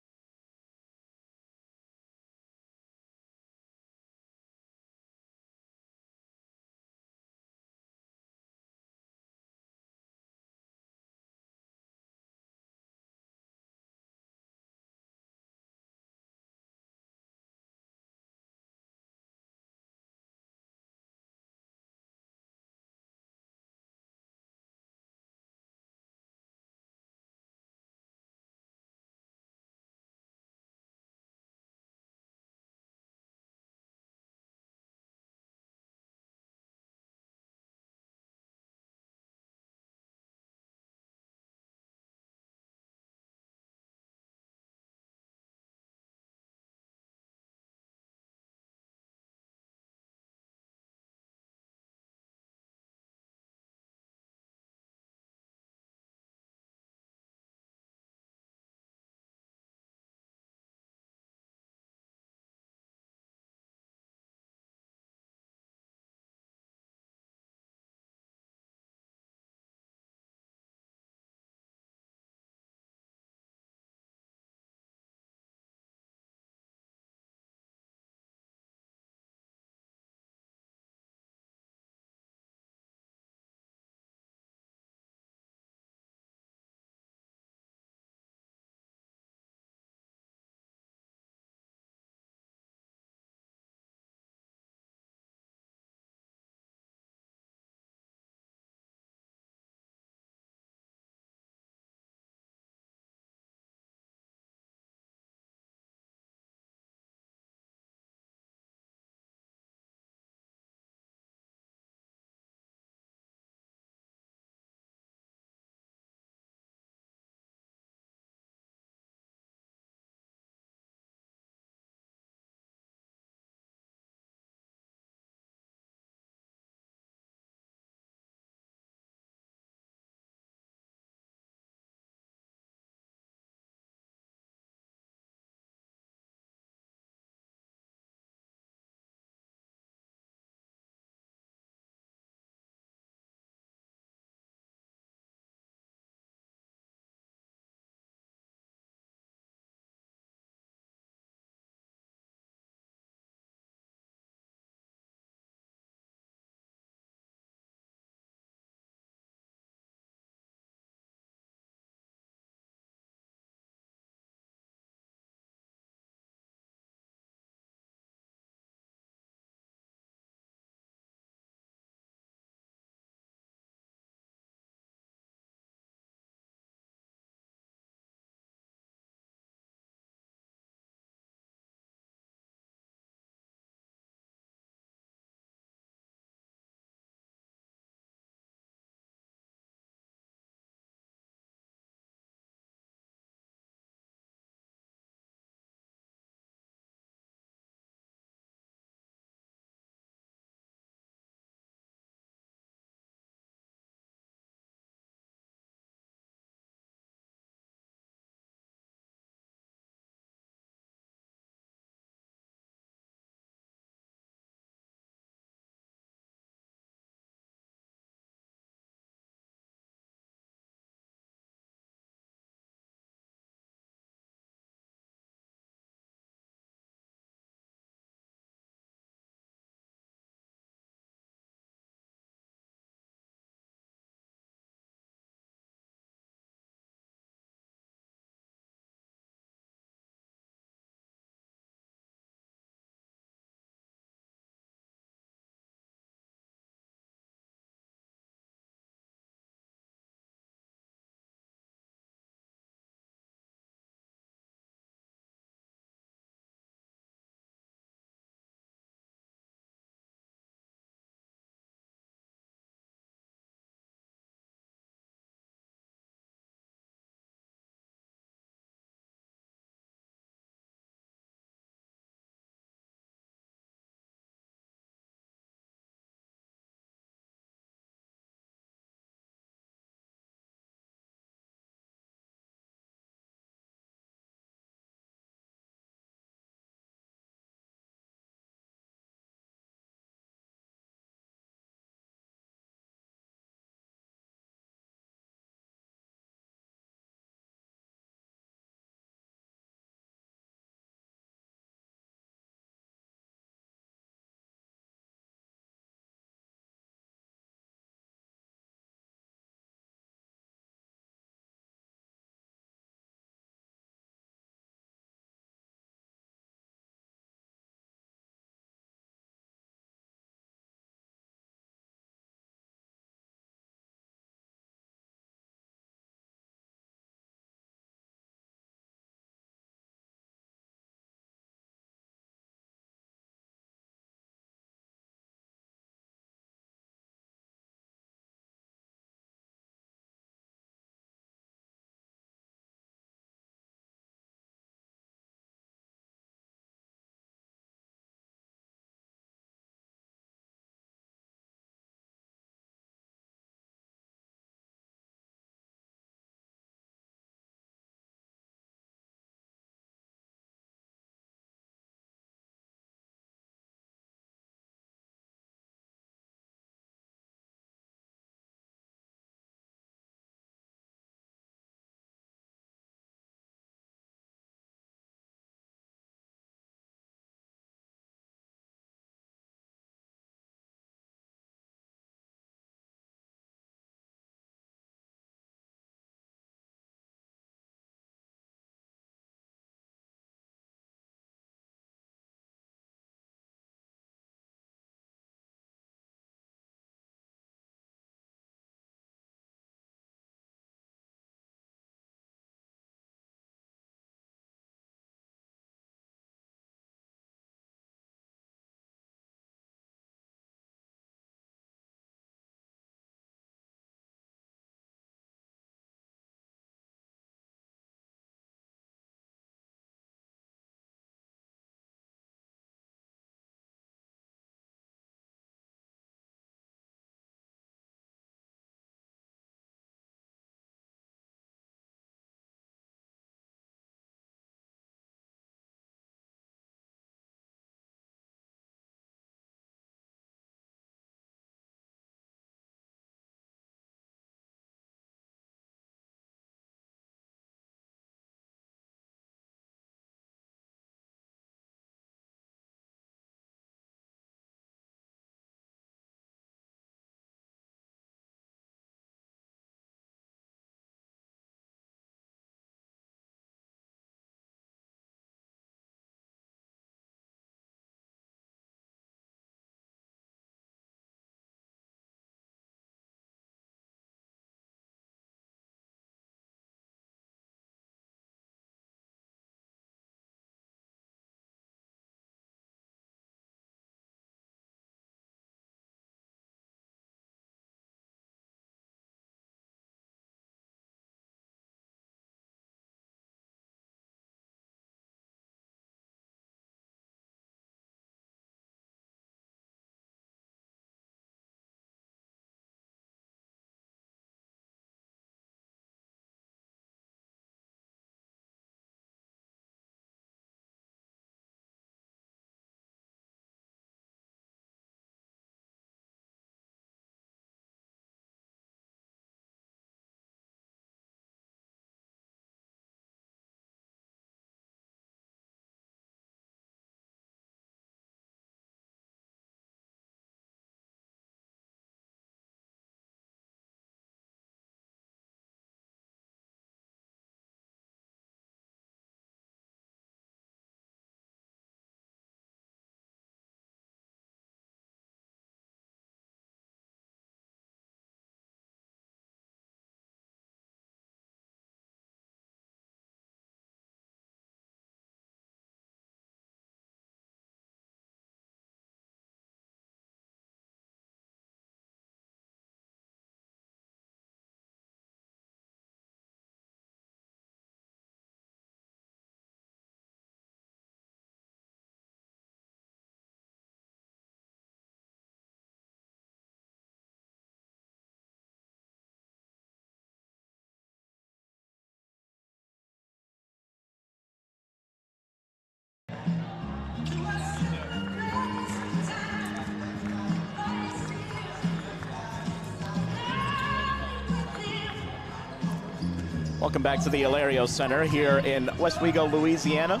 Welcome back to the Hilario Center here in Westwego, Louisiana,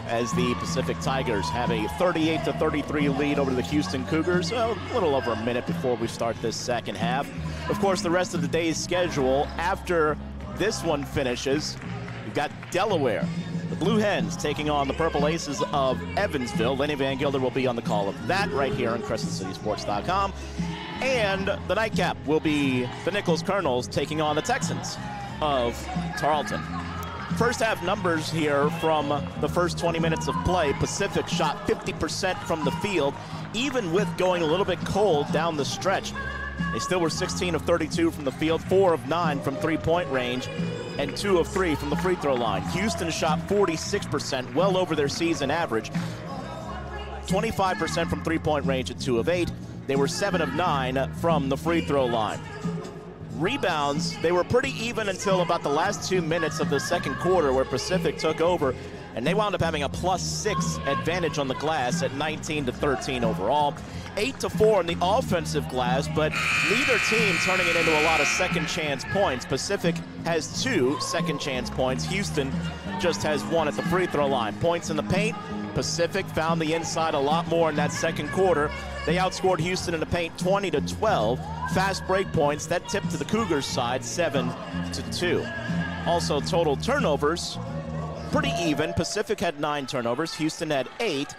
as the Pacific Tigers have a 38-33 lead over the Houston Cougars. A little over a minute before we start this second half. Of course, the rest of the day's schedule after this one finishes, we've got Delaware, the Blue Hens taking on the Purple Aces of Evansville. Lenny Van Gilder will be on the call of that right here on CrescentCitySports.com. And the nightcap will be the Nichols Colonels taking on the Texans of Tarleton. First half numbers here from the first 20 minutes of play. Pacific shot 50% from the field, even with going a little bit cold down the stretch. They still were 16 of 32 from the field, 4 of 9 from three-point range, and 2 of 3 from the free throw line. Houston shot 46%, well over their season average. 25% from three-point range at 2 of 8. They were 7 of 9 from the free throw line. Rebounds, they were pretty even until about the last 2 minutes of the second quarter, where Pacific took over, and they wound up having a +6 advantage on the glass at 19-13 overall. 8-4 on the offensive glass, but neither team turning it into a lot of second chance points. Pacific has 2 second chance points. Houston just has 1 at the free throw line. Points in the paint, Pacific found the inside a lot more in that second quarter. They outscored Houston in the paint 20-12. Fast break points, that tipped to the Cougars' side 7-2. Also total turnovers, pretty even. Pacific had 9 turnovers, Houston had 8.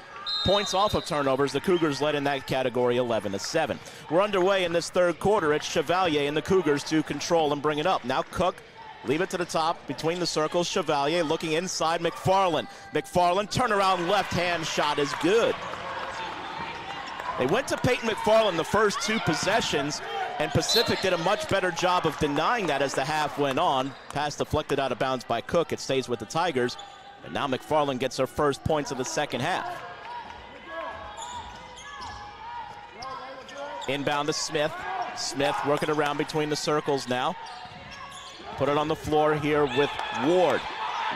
Points off of turnovers, the Cougars led in that category 11-7. We're underway in this third quarter. It's Chevalier and the Cougars to control and bring it up. Now Cook, leave it to the top between the circles. Chevalier looking inside McFarland. McFarland, turnaround left hand shot is good. They went to Peyton McFarland the first 2 possessions, and Pacific did a much better job of denying that as the half went on. Pass deflected out of bounds by Cook. It stays with the Tigers. And now McFarland gets her first points of the second half. Inbound to Smith. Smith working around between the circles now. Put it on the floor here with Ward.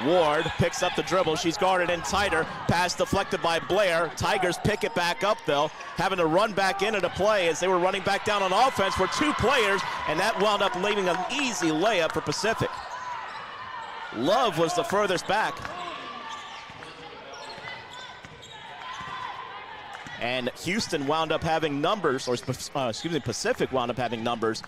Ward picks up the dribble. She's guarded in tighter. Pass deflected by Blair. Tigers pick it back up, though. Having to run back into the play as they were running back down on offense were 2 players, and that wound up leaving an easy layup for Pacific. Love was the furthest back. And Houston wound up having numbers, or Pacific wound up having numbers.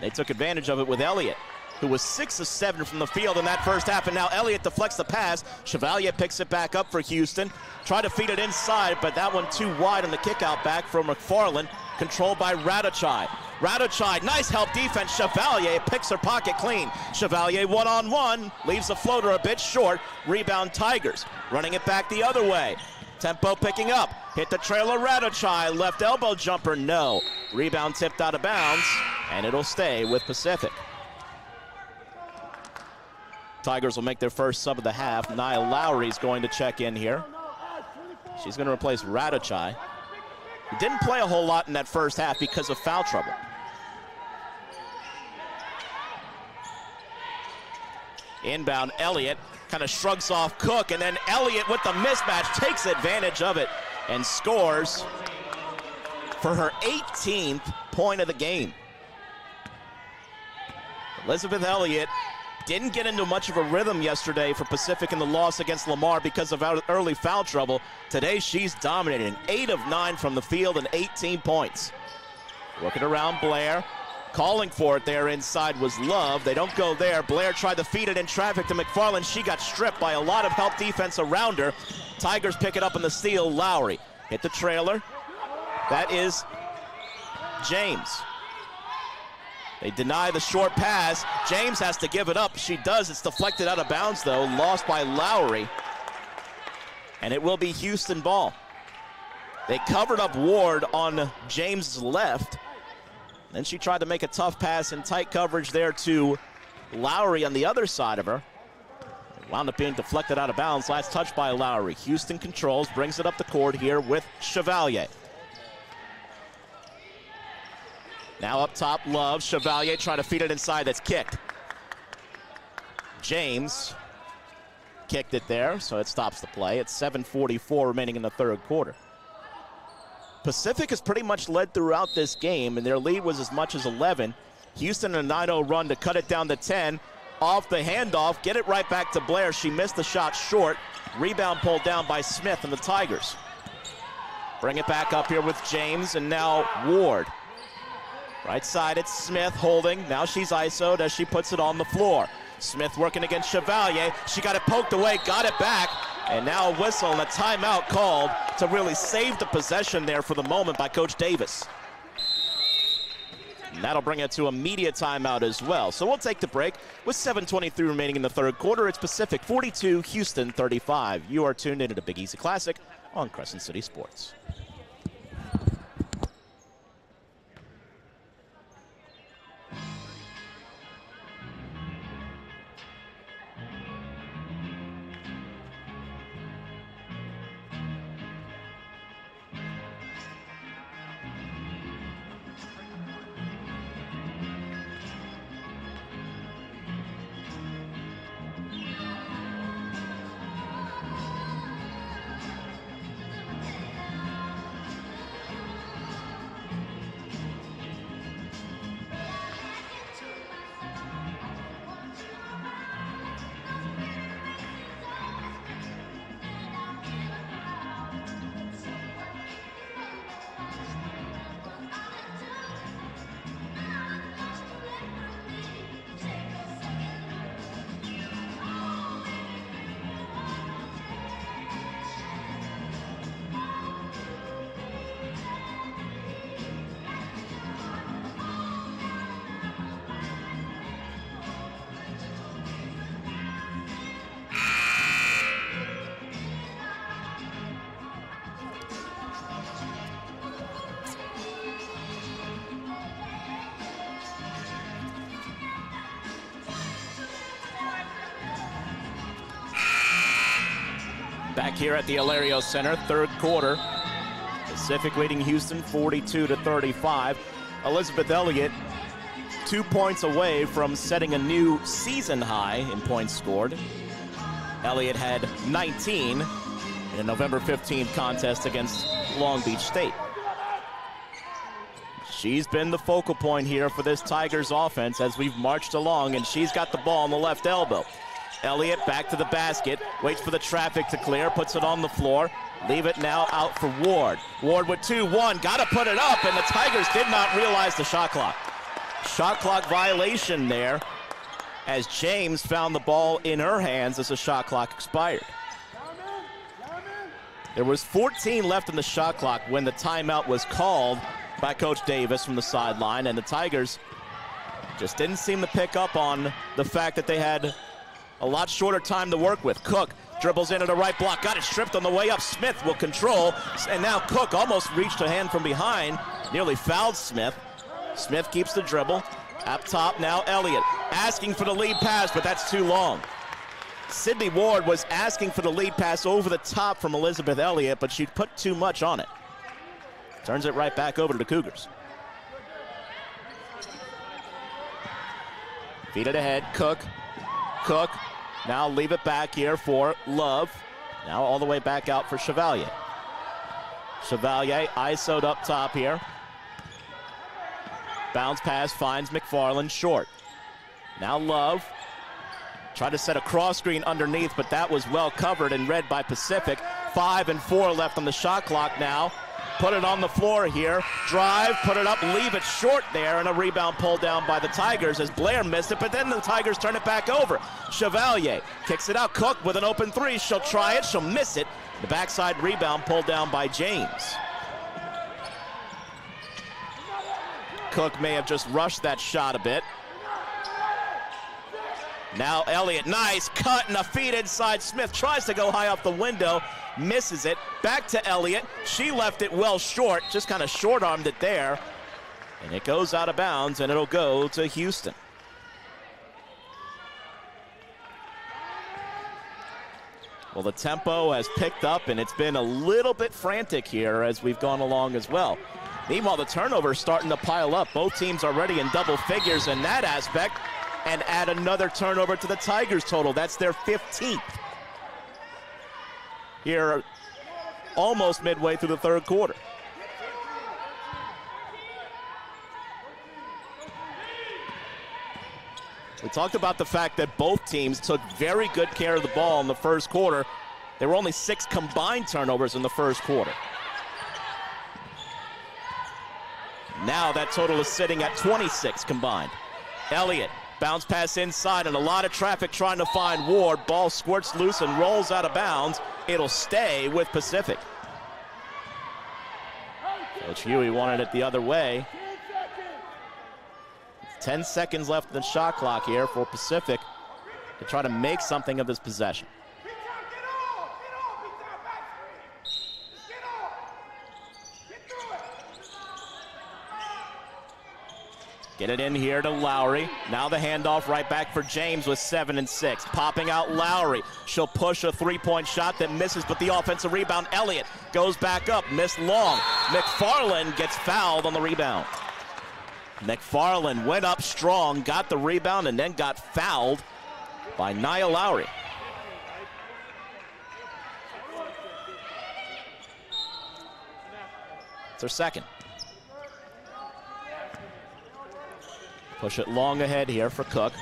They took advantage of it with Elliott, who was 6 of 7 from the field in that first half, and now Elliott deflects the pass. Chevalier picks it back up for Houston. Tried to feed it inside, but that one too wide on the kick-out back from McFarland, controlled by Radachai. Radachai, nice help defense. Chevalier picks her pocket clean. Chevalier one-on-one, leaves the floater a bit short. Rebound Tigers, running it back the other way. Tempo picking up, hit the trailer. Radachai, left elbow jumper, no. Rebound tipped out of bounds, and it'll stay with Pacific. Tigers will make their first sub of the half. Nia Lowry's going to check in here. She's going to replace Radachai. He didn't play a whole lot in that first half because of foul trouble. Inbound, Elliott kind of shrugs off Cook, and then Elliott with the mismatch takes advantage of it and scores for her 18th point of the game. Elizabeth Elliott didn't get into much of a rhythm yesterday for Pacific in the loss against Lamar because of early foul trouble. Today she's dominating. 8 of 9 from the field and 18 points. Working around Blair. Calling for it there inside was Love. They don't go there. Blair tried to feed it in traffic to McFarland. She got stripped by a lot of help defense around her. Tigers pick it up in the steal. Lowry hit the trailer. That is James. They deny the short pass. James has to give it up. She does. It's deflected out of bounds, though. Lost by Lowry. And it will be Houston ball. They covered up Ward on James' left. Then she tried to make a tough pass in tight coverage there to Lowry on the other side of her. It wound up being deflected out of bounds. Last touch by Lowry. Houston controls, brings it up the court here with Chevalier. Now up top, Love. Chevalier trying to feed it inside. That's kicked. James kicked it there, so it stops the play. It's 7:44 remaining in the third quarter. Pacific has pretty much led throughout this game, and their lead was as much as 11. Houston a 9-0 run to cut it down to 10. off the handoff, get it right back to Blair. She missed the shot short. Rebound pulled down by Smith and the Tigers. Bring it back up here with James, and now Ward. Right side, it's Smith holding. Now she's ISO'd as she puts it on the floor. Smith working against Chevalier. She got it poked away, got it back, and now a whistle and a timeout called to really save the possession there for the moment by Coach Davis. And that'll bring it to a media timeout as well. So we'll take the break with 7:23 remaining in the third quarter. It's Pacific 42, Houston 35. You are tuned into the Big Easy Classic on Crescent City Sports. Back here at the Hilario Center, third quarter. Pacific leading Houston 42-35. Elizabeth Elliott 2 points away from setting a new season high in points scored. Elliott had 19 in a November 15th contest against Long Beach State. She's been the focal point here for this Tigers offense as we've marched along, and she's got the ball on the left elbow. Elliott back to the basket, waits for the traffic to clear, puts it on the floor. Leave it now out for Ward. Ward with 2-1, gotta put it up, and the Tigers did not realize the shot clock. Shot clock violation there as James found the ball in her hands as the shot clock expired. There was 14 left in the shot clock when the timeout was called by Coach Davis from the sideline, and the Tigers just didn't seem to pick up on the fact that they had a lot shorter time to work with. Cook dribbles into the right block, got it stripped on the way up. Smith will control, and now Cook almost reached a hand from behind, nearly fouled Smith. Smith keeps the dribble. Up top now Elliott, asking for the lead pass, but that's too long. Sydney Ward was asking for the lead pass over the top from Elizabeth Elliott, but she put too much on it. Turns it right back over to the Cougars. Feed it ahead, Cook. Now leave it back here for Love. Now all the way back out for Chevalier. Chevalier ISO'd up top here. Bounce pass finds McFarland short. Now Love. Tried to set a cross screen underneath, but that was well covered and read by Pacific. 5 and 4 left on the shot clock now. Put it on the floor here. Drive, put it up, leave it short there, and a rebound pulled down by the Tigers as Blair missed it, but then the Tigers turn it back over. Chevalier kicks it out. Cook with an open three. She'll try it, she'll miss it. The backside rebound pulled down by James. Cook may have just rushed that shot a bit. Now Elliott, nice cut and a feed inside. Smith tries to go high off the window, misses it. Back to Elliott. She left it well short, just kind of short-armed it there. And it goes out of bounds, and it'll go to Houston. Well, the tempo has picked up, and it's been a little bit frantic here as we've gone along as well. Meanwhile, the turnovers starting to pile up. Both teams already in double figures in that aspect, and add another turnover to the Tigers total. That's their 15th. Here, almost midway through the third quarter. We talked about the fact that both teams took very good care of the ball in the first quarter. There were only 6 combined turnovers in the first quarter. Now that total is sitting at 26 combined. Elliott, bounce pass inside, and a lot of traffic trying to find Ward. Ball squirts loose and rolls out of bounds. It'll stay with Pacific. Coach Huey wanted it the other way. 10 seconds left in the shot clock here for Pacific to try to make something of this possession. Get it in here to Lowry. Now the handoff right back for James with 7 and 6. Popping out Lowry. She'll push a three-point shot that misses, but the offensive rebound, Elliott goes back up, missed long. McFarland gets fouled on the rebound. McFarland went up strong, got the rebound, and then got fouled by Nia Lowry. It's her second. Push it long ahead here for Cook.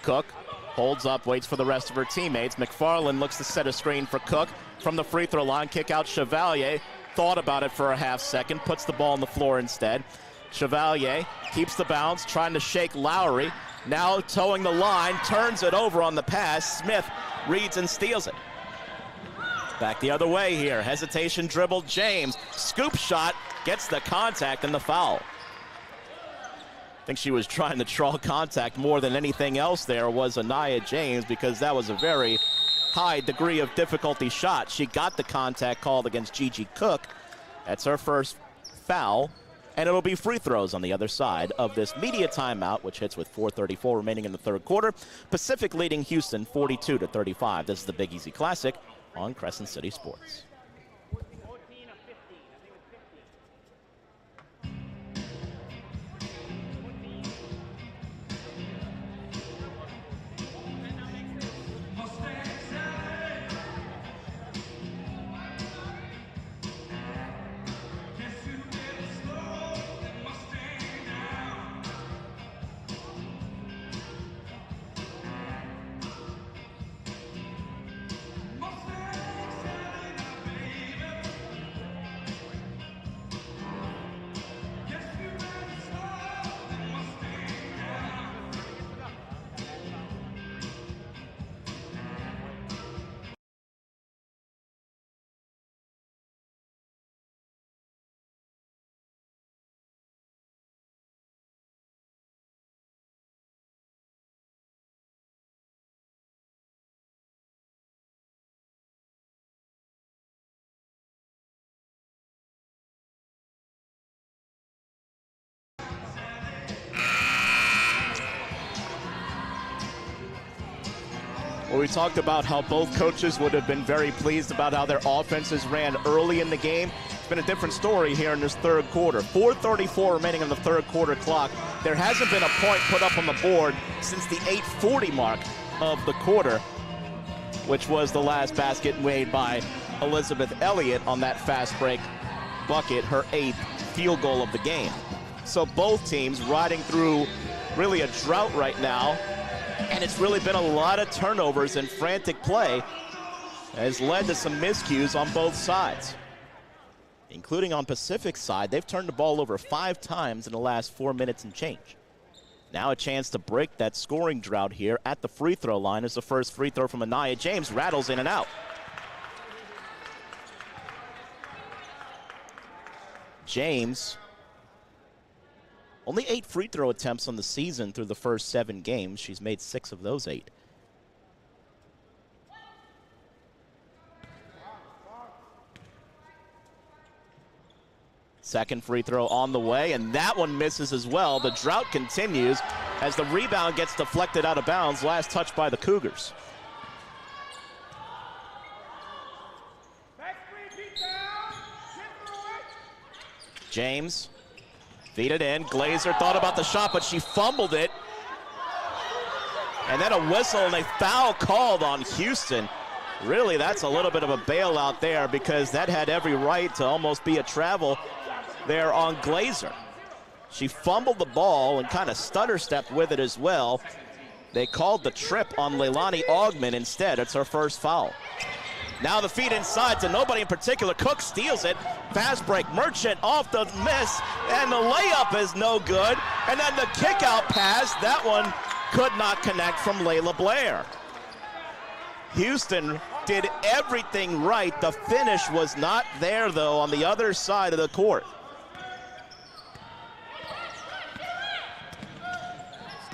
Cook holds up, waits for the rest of her teammates. McFarland looks to set a screen for Cook. From the free throw line, kick out Chevalier. Thought about it for a half second, puts the ball on the floor instead. Chevalier keeps the bounce, trying to shake Lowry. Now towing the line, turns it over on the pass. Smith reads and steals it. Back the other way here. Hesitation dribble, James. Scoop shot, gets the contact and the foul. I think she was trying to draw contact more than anything else there was Anaya James, because that was a very high degree of difficulty shot. She got the contact called against Gigi Cook. That's her first foul. And it'll be free throws on the other side of this media timeout, which hits with 4:34 remaining in the third quarter. Pacific leading Houston 42-35. This is the Big Easy Classic on Crescent City Sports. Well, we talked about how both coaches would have been very pleased about how their offenses ran early in the game. It's been a different story here in this third quarter. 4:34 remaining on the third quarter clock. There hasn't been a point put up on the board since the 8:40 mark of the quarter, which was the last basket made by Elizabeth Elliott on that fast break bucket, her 8th field goal of the game. So both teams riding through really a drought right now. And it's really been a lot of turnovers and frantic play has led to some miscues on both sides. Including on Pacific's side, they've turned the ball over 5 times in the last 4 minutes and change. Now a chance to break that scoring drought here at the free throw line as the first free throw from Anaya James rattles in and out. James, only 8 free throw attempts on the season through the first 7 games. She's made 6 of those 8. Second free throw on the way, and that one misses as well. The drought continues as the rebound gets deflected out of bounds. Last touch by the Cougars. James, feed it in. Glazer thought about the shot, but she fumbled it. And then a whistle and a foul called on Houston. Really, that's a little bit of a bailout there because that had every right to almost be a travel there on Glazer. She fumbled the ball and kind of stutter-stepped with it as well. They called the trip on Leilani Augmon instead. It's her first foul. Now the feed inside to nobody in particular. Cook steals it. Fast break. Merchant off the miss. And the layup is no good. And then the kick out pass. That one could not connect from Layla Blair. Houston did everything right. The finish was not there, though, on the other side of the court.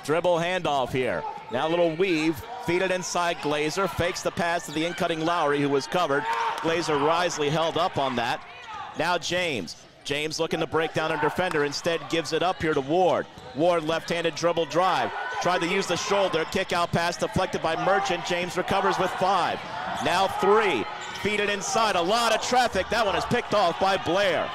Dribble handoff here. Now a little weave. Feed it inside Glazer. Fakes the pass to the in-cutting Lowry, who was covered. Glazer wisely held up on that. Now James. James looking to break down a defender. Instead gives it up here to Ward. Ward left-handed dribble drive. Tried to use the shoulder. Kick out pass deflected by Merchant. James recovers with 5. Now 3. Feed it inside. A lot of traffic. That one is picked off by Blair.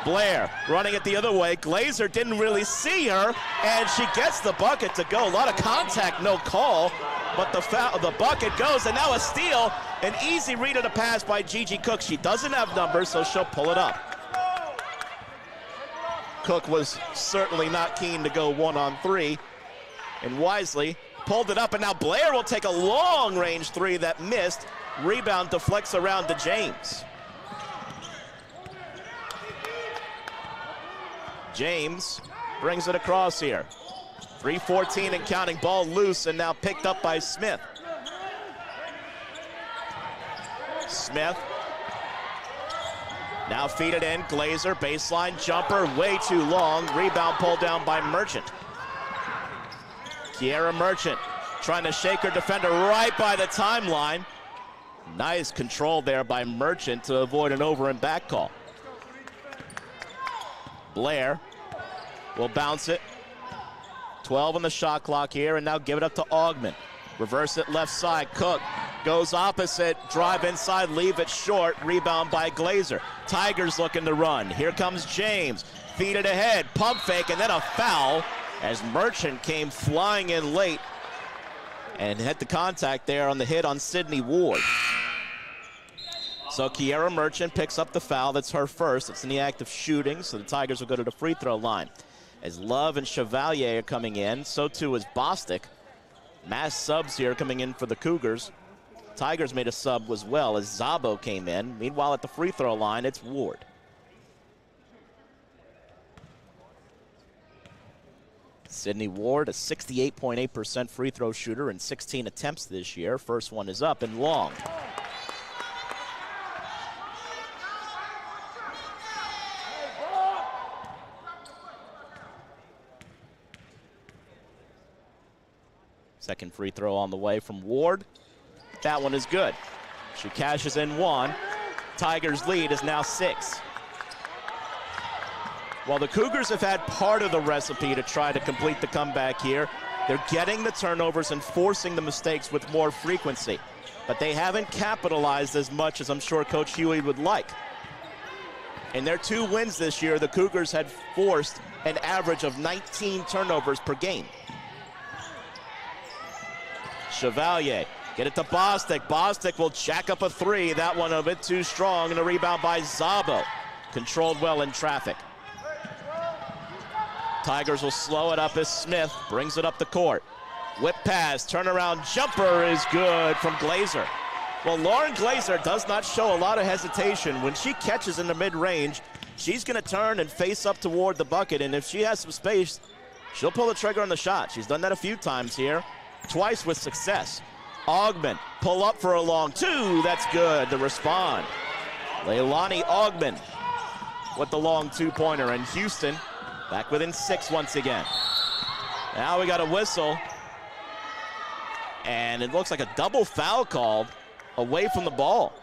Blair running it the other way. Glazer didn't really see her, and she gets the bucket to go. A lot of contact, no call, but the bucket goes, and now a steal. An easy read of the pass by Gigi Cook. She doesn't have numbers, so she'll pull it up. Cook was certainly not keen to go 1-on-3, and wisely pulled it up, and now Blair will take a long-range 3 that missed. Rebound deflects around to James. James brings it across here. 3:14 and counting, ball loose and now picked up by Smith. Smith. Now feed it in, Glazer, baseline jumper, way too long. Rebound pulled down by Merchant. Kiera Merchant trying to shake her defender right by the timeline. Nice control there by Merchant to avoid an over and back call. Blair will bounce it. 12 on the shot clock here, and now give it up to Augmon. Reverse it left side. Cook goes opposite, drive inside, leave it short. Rebound by Glazer. Tigers looking to run. Here comes James. Feed it ahead, pump fake, and then a foul as Merchant came flying in late and hit the contact there on the hit on Sydney Ward. So Kiera Merchant picks up the foul. That's her first. It's in the act of shooting, so the Tigers will go to the free throw line. As Love and Chevalier are coming in, so too is Bostic. Mass subs here coming in for the Cougars. Tigers made a sub as well as Zabo came in. Meanwhile, at the free throw line, it's Ward. Sydney Ward, a 68.8% free throw shooter in 16 attempts this year. First one is up and long. Second free throw on the way from Ward. That one is good. She cashes in 1. Tigers' lead is now 6. While the Cougars have had part of the recipe to try to complete the comeback here, they're getting the turnovers and forcing the mistakes with more frequency. But they haven't capitalized as much as I'm sure Coach Huey would like. In their 2 wins this year, the Cougars had forced an average of 19 turnovers per game. Chevalier, get it to Bostic. Bostic will jack up a 3. That one a bit too strong, and a rebound by Zabo. Controlled well in traffic. Tigers will slow it up as Smith brings it up the court. Whip pass, turnaround jumper is good from Glazer. Well, Lauren Glazer does not show a lot of hesitation. When she catches in the mid-range, she's going to turn and face up toward the bucket, and if she has some space, she'll pull the trigger on the shot. She's done that a few times here. Twice with success. Augmon, pull up for a long 2. That's good to respond. Leilani Augmon with the long 2-pointer, and Houston back within 6 once again. Now we got a whistle, and it looks like a double foul called away from the ball.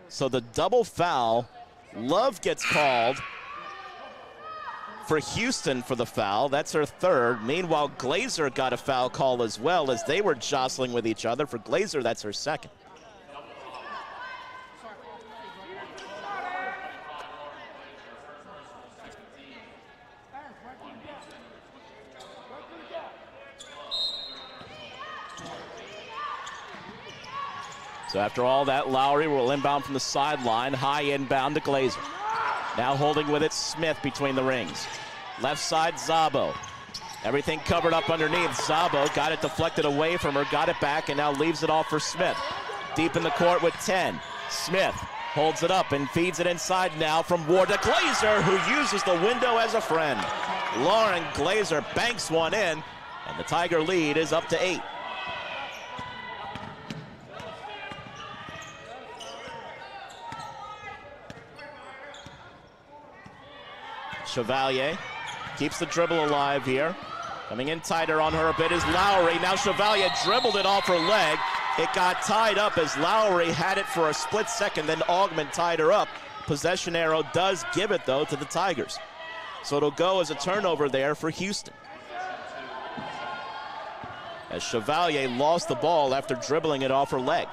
So the double foul, Love gets called for Houston for the foul. That's her 3rd. Meanwhile, Glazer got a foul call as well as they were jostling with each other. For Glazer, that's her 2nd. So after all that, Lowry will inbound from the sideline, high inbound to Glazer. Now holding with it, Smith between the rings. Left side, Szabo. Everything covered up underneath. Szabo got it deflected away from her, got it back, and now leaves it off for Smith. Deep in the court with 10. Smith holds it up and feeds it inside now from Ward to Glazer, who uses the window as a friend. Lauren Glazer banks one in, and the Tiger lead is up to 8. Chevalier keeps the dribble alive here. Coming in tighter on her a bit is Lowry. Now Chevalier dribbled it off her leg. It got tied up as Lowry had it for a split second, then Augment tied her up. Possession arrow does give it, though, to the Tigers. So it'll go as a turnover there for Houston. As Chevalier lost the ball after dribbling it off her leg.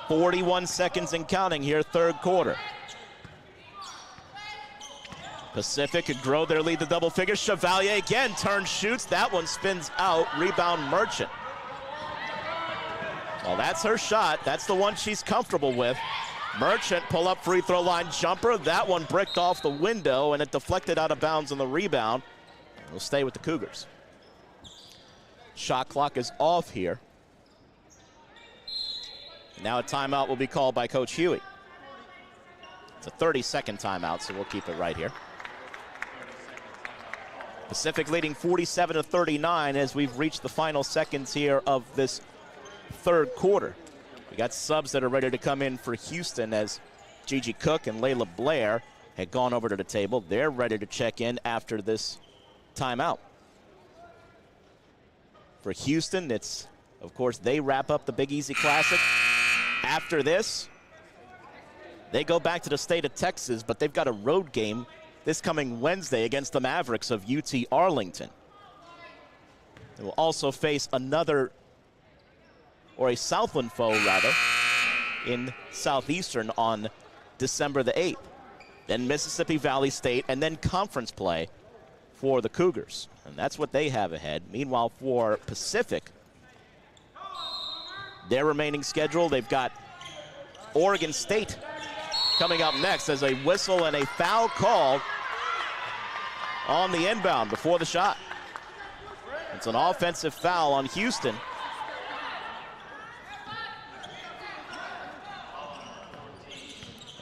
41 seconds and counting here, third quarter. Pacific could grow their lead to double figures. Chevalier again turns, shoots. That one spins out. Rebound Merchant. Well, that's her shot. That's the one she's comfortable with. Merchant pull-up free throw line jumper. That one bricked off the window, and it deflected out of bounds on the rebound. It'll stay with the Cougars. Shot clock is off here. And now a timeout will be called by Coach Huey. It's a 30-second timeout, so we'll keep it right here. Pacific leading 47-39 as we've reached the final seconds here of this third quarter. We got subs that are ready to come in for Houston as Gigi Cook and Layla Blair had gone over to the table. They're ready to check in after this timeout. For Houston, it's, of course, they wrap up the Big Easy Classic. After this, they go back to the state of Texas, but they've got a road game this coming Wednesday against the Mavericks of UT Arlington. They will also face another, or a Southland foe rather, in Southeastern on December the 8th. Then Mississippi Valley State, and then conference play for the Cougars. And that's what they have ahead. Meanwhile, for Pacific, their remaining schedule, they've got Oregon State coming up next as a whistle and a foul call on the inbound before the shot. It's an offensive foul on Houston.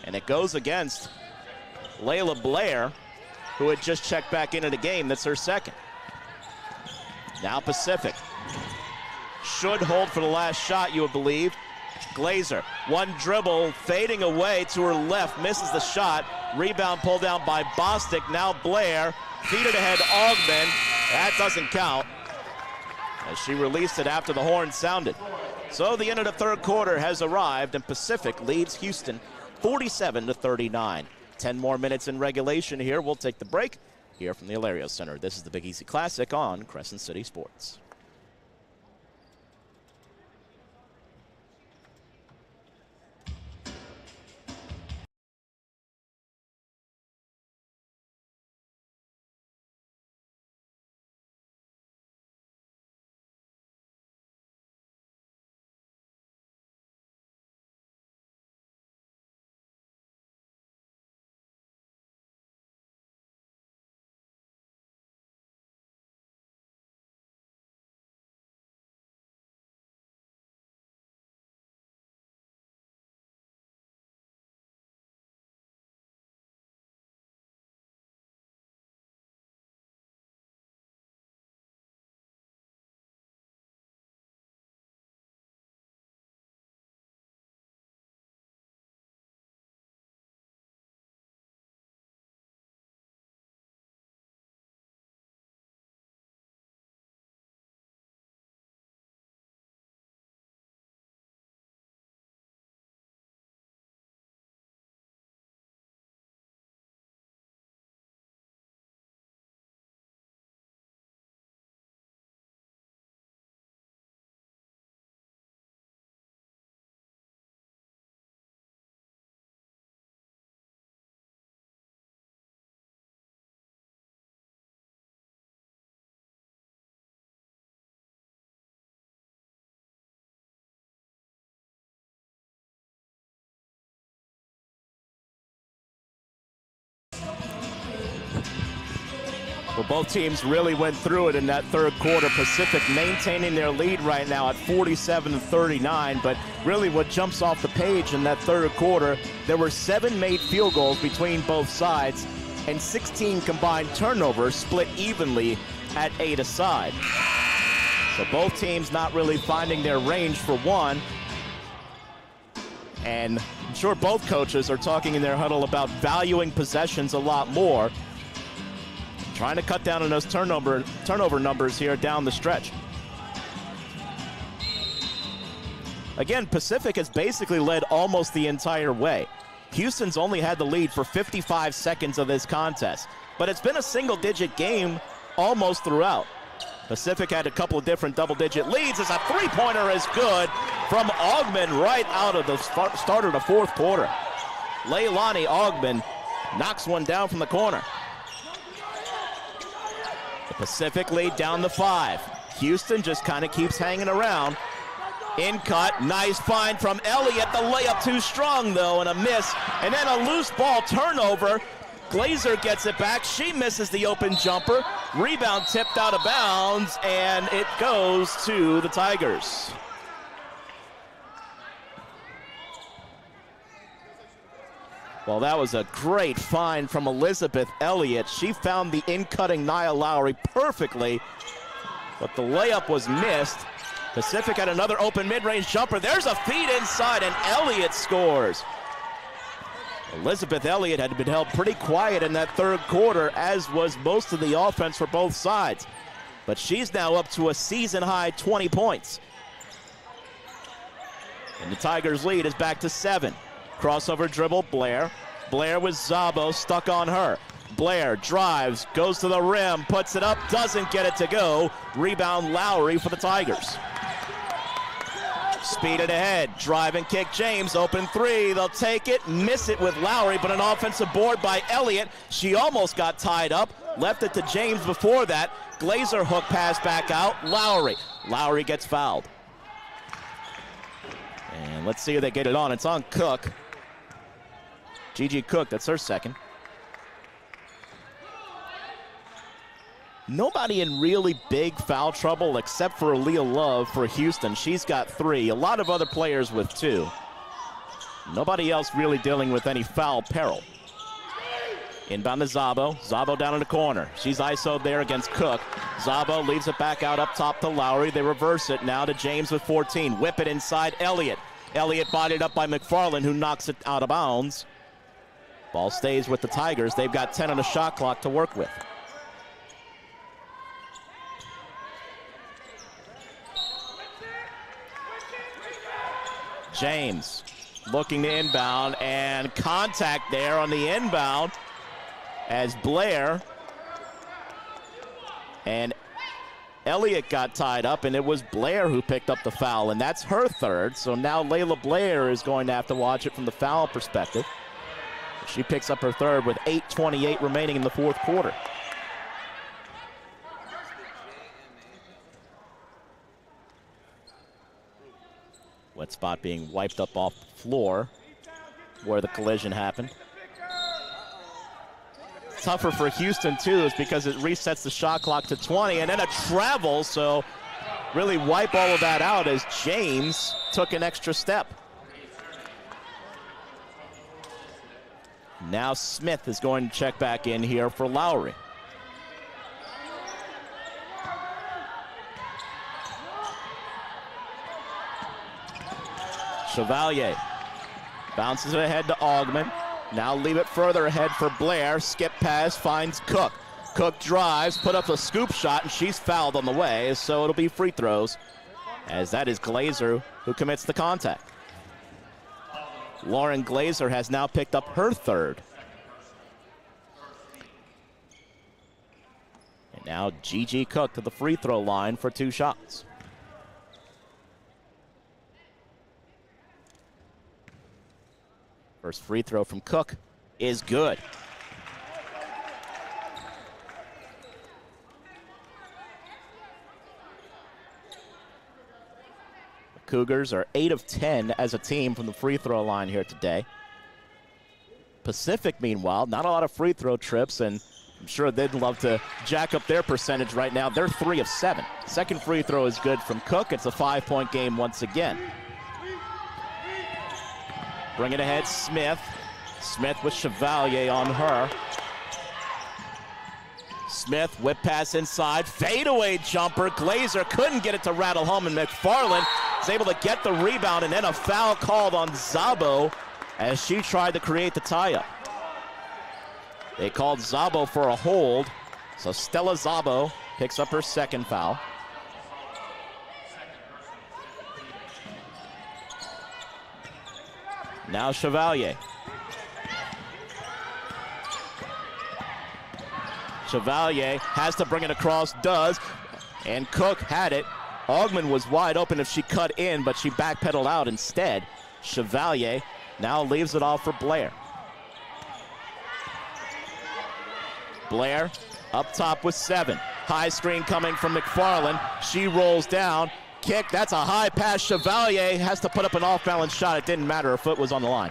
And it goes against Layla Blair, who had just checked back into the game. That's her second. Now Pacific should hold for the last shot, you would believe. Glazer, one dribble, fading away to her left, misses the shot. Rebound pulled down by Bostic. Now Blair, feed it ahead, Augment. That doesn't count, as she released it after the horn sounded. So the end of the third quarter has arrived, and Pacific leads Houston 47-39. 10 more minutes in regulation here. We'll take the break here from the Hilario Center. This is the Big Easy Classic on Crescent City Sports. Well, both teams really went through it in that third quarter. Pacific maintaining their lead right now at 47-39, but really what jumps off the page in that third quarter, there were 7 made field goals between both sides and 16 combined turnovers split evenly at 8 aside. So both teams not really finding their range for one. And I'm sure both coaches are talking in their huddle about valuing possessions a lot more. Trying to cut down on those turnover numbers here down the stretch. Again, Pacific has basically led almost the entire way. Houston's only had the lead for 55 seconds of this contest, but it's been a single-digit game almost throughout. Pacific had a couple of different double-digit leads as a three-pointer is good from Augmon right out of the start of the fourth quarter. Leilani Augmon knocks one down from the corner. The Pacific lead down to 5. Houston just kind of keeps hanging around. In cut, nice find from Elliott. The layup too strong though, and a miss. And then a loose ball turnover. Glazer gets it back. She misses the open jumper. Rebound tipped out of bounds, and it goes to the Tigers. Well, that was a great find from Elizabeth Elliott. She found the in-cutting Nia Lowry perfectly, but the layup was missed. Pacific had another open mid-range jumper. There's a feed inside, and Elliott scores. Elizabeth Elliott had been held pretty quiet in that third quarter, as was most of the offense for both sides. But she's now up to a season-high 20 points. And the Tigers' lead is back to 7. Crossover dribble, Blair. Blair with Szabo stuck on her. Blair drives, goes to the rim, puts it up, doesn't get it to go. Rebound Lowry for the Tigers. Speeded ahead, drive and kick James, open three, they'll take it, miss it with Lowry, but an offensive board by Elliott. She almost got tied up, left it to James before that. Glazer hook pass back out, Lowry. Lowry gets fouled. And let's see if they get it on. It's on Cook. Gigi Cook, that's her second. Nobody in really big foul trouble except for Aaliyah Love for Houston. She's got 3. A lot of other players with 2. Nobody else really dealing with any foul peril. Inbound to Szabo. Szabo down in the corner. She's ISO'd there against Cook. Szabo leaves it back out up top to Lowry. They reverse it now to James with 14. Whip it inside Elliott. Elliott bodied up by McFarland, who knocks it out of bounds. Ball stays with the Tigers. They've got 10 on the shot clock to work with. James looking to inbound, and contact there on the inbound as Blair and Elliott got tied up, and it was Blair who picked up the foul, and that's her third. So now Layla Blair is going to have to watch it from the foul perspective. She picks up her third with 8:28 remaining in the fourth quarter. Wet spot being wiped up off the floor where the collision happened. Tougher for Houston too is because it resets the shot clock to 20, and then a travel, so really wipe all of that out as James took an extra step. Now Smith is going to check back in here for Lowry. Chevalier bounces it ahead to Augmon. Now leave it further ahead for Blair. Skip pass finds Cook. Cook drives, put up a scoop shot, and she's fouled on the way, so it'll be free throws, as that is Glazer who commits the contact. Lauren Glazer has now picked up her third. And now Gigi Cook to the free throw line for 2 shots. First free throw from Cook is good. The Cougars are 8 of 10 as a team from the free throw line here today. Pacific, meanwhile, not a lot of free throw trips, and I'm sure they'd love to jack up their percentage right now. They're 3 of 7. Second free throw is good from Cook. It's a 5-point game once again. Bring it ahead, Smith. Smith with Chevalier on her. Smith, whip pass inside, fadeaway jumper. Glazer couldn't get it to rattle home, and McFarland is able to get the rebound, and then a foul called on Szabo as she tried to create the tie-up. They called Szabo for a hold, so Stella Szabo picks up her second foul. Now Chevalier. Chevalier has to bring it across, does, and Cook had it. Augmon was wide open if she cut in, but she backpedaled out instead. Chevalier now leaves it off for Blair. Blair up top with 7. High screen coming from McFarland. She rolls down. Kick, that's a high pass. Chevalier has to put up an off-balance shot. It didn't matter, her foot was on the line.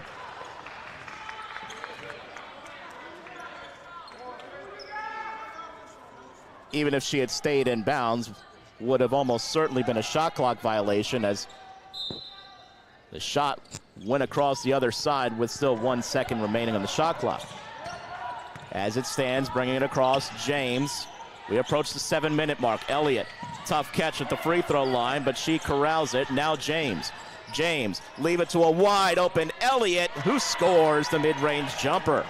Even if she had stayed in bounds, would have almost certainly been a shot clock violation, as the shot went across the other side with still 1 second remaining on the shot clock. As it stands, bringing it across, James. We approach the 7-minute mark. Elliott, tough catch at the free throw line, but she corrals it. Now James. James, leave it to a wide open Elliott, who scores the mid-range jumper.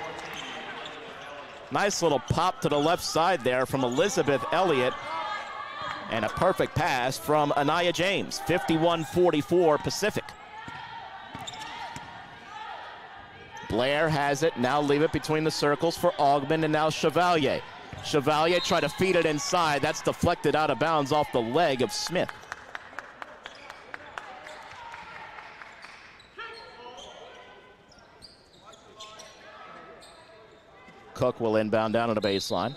Nice little pop to the left side there from Elizabeth Elliott. And a perfect pass from Anaya James. 51-44 Pacific. Blair has it, now leave it between the circles for Augmon, and now Chevalier. Chevalier tried to feed it inside. That's deflected out of bounds off the leg of Smith. Cook will inbound down to the baseline.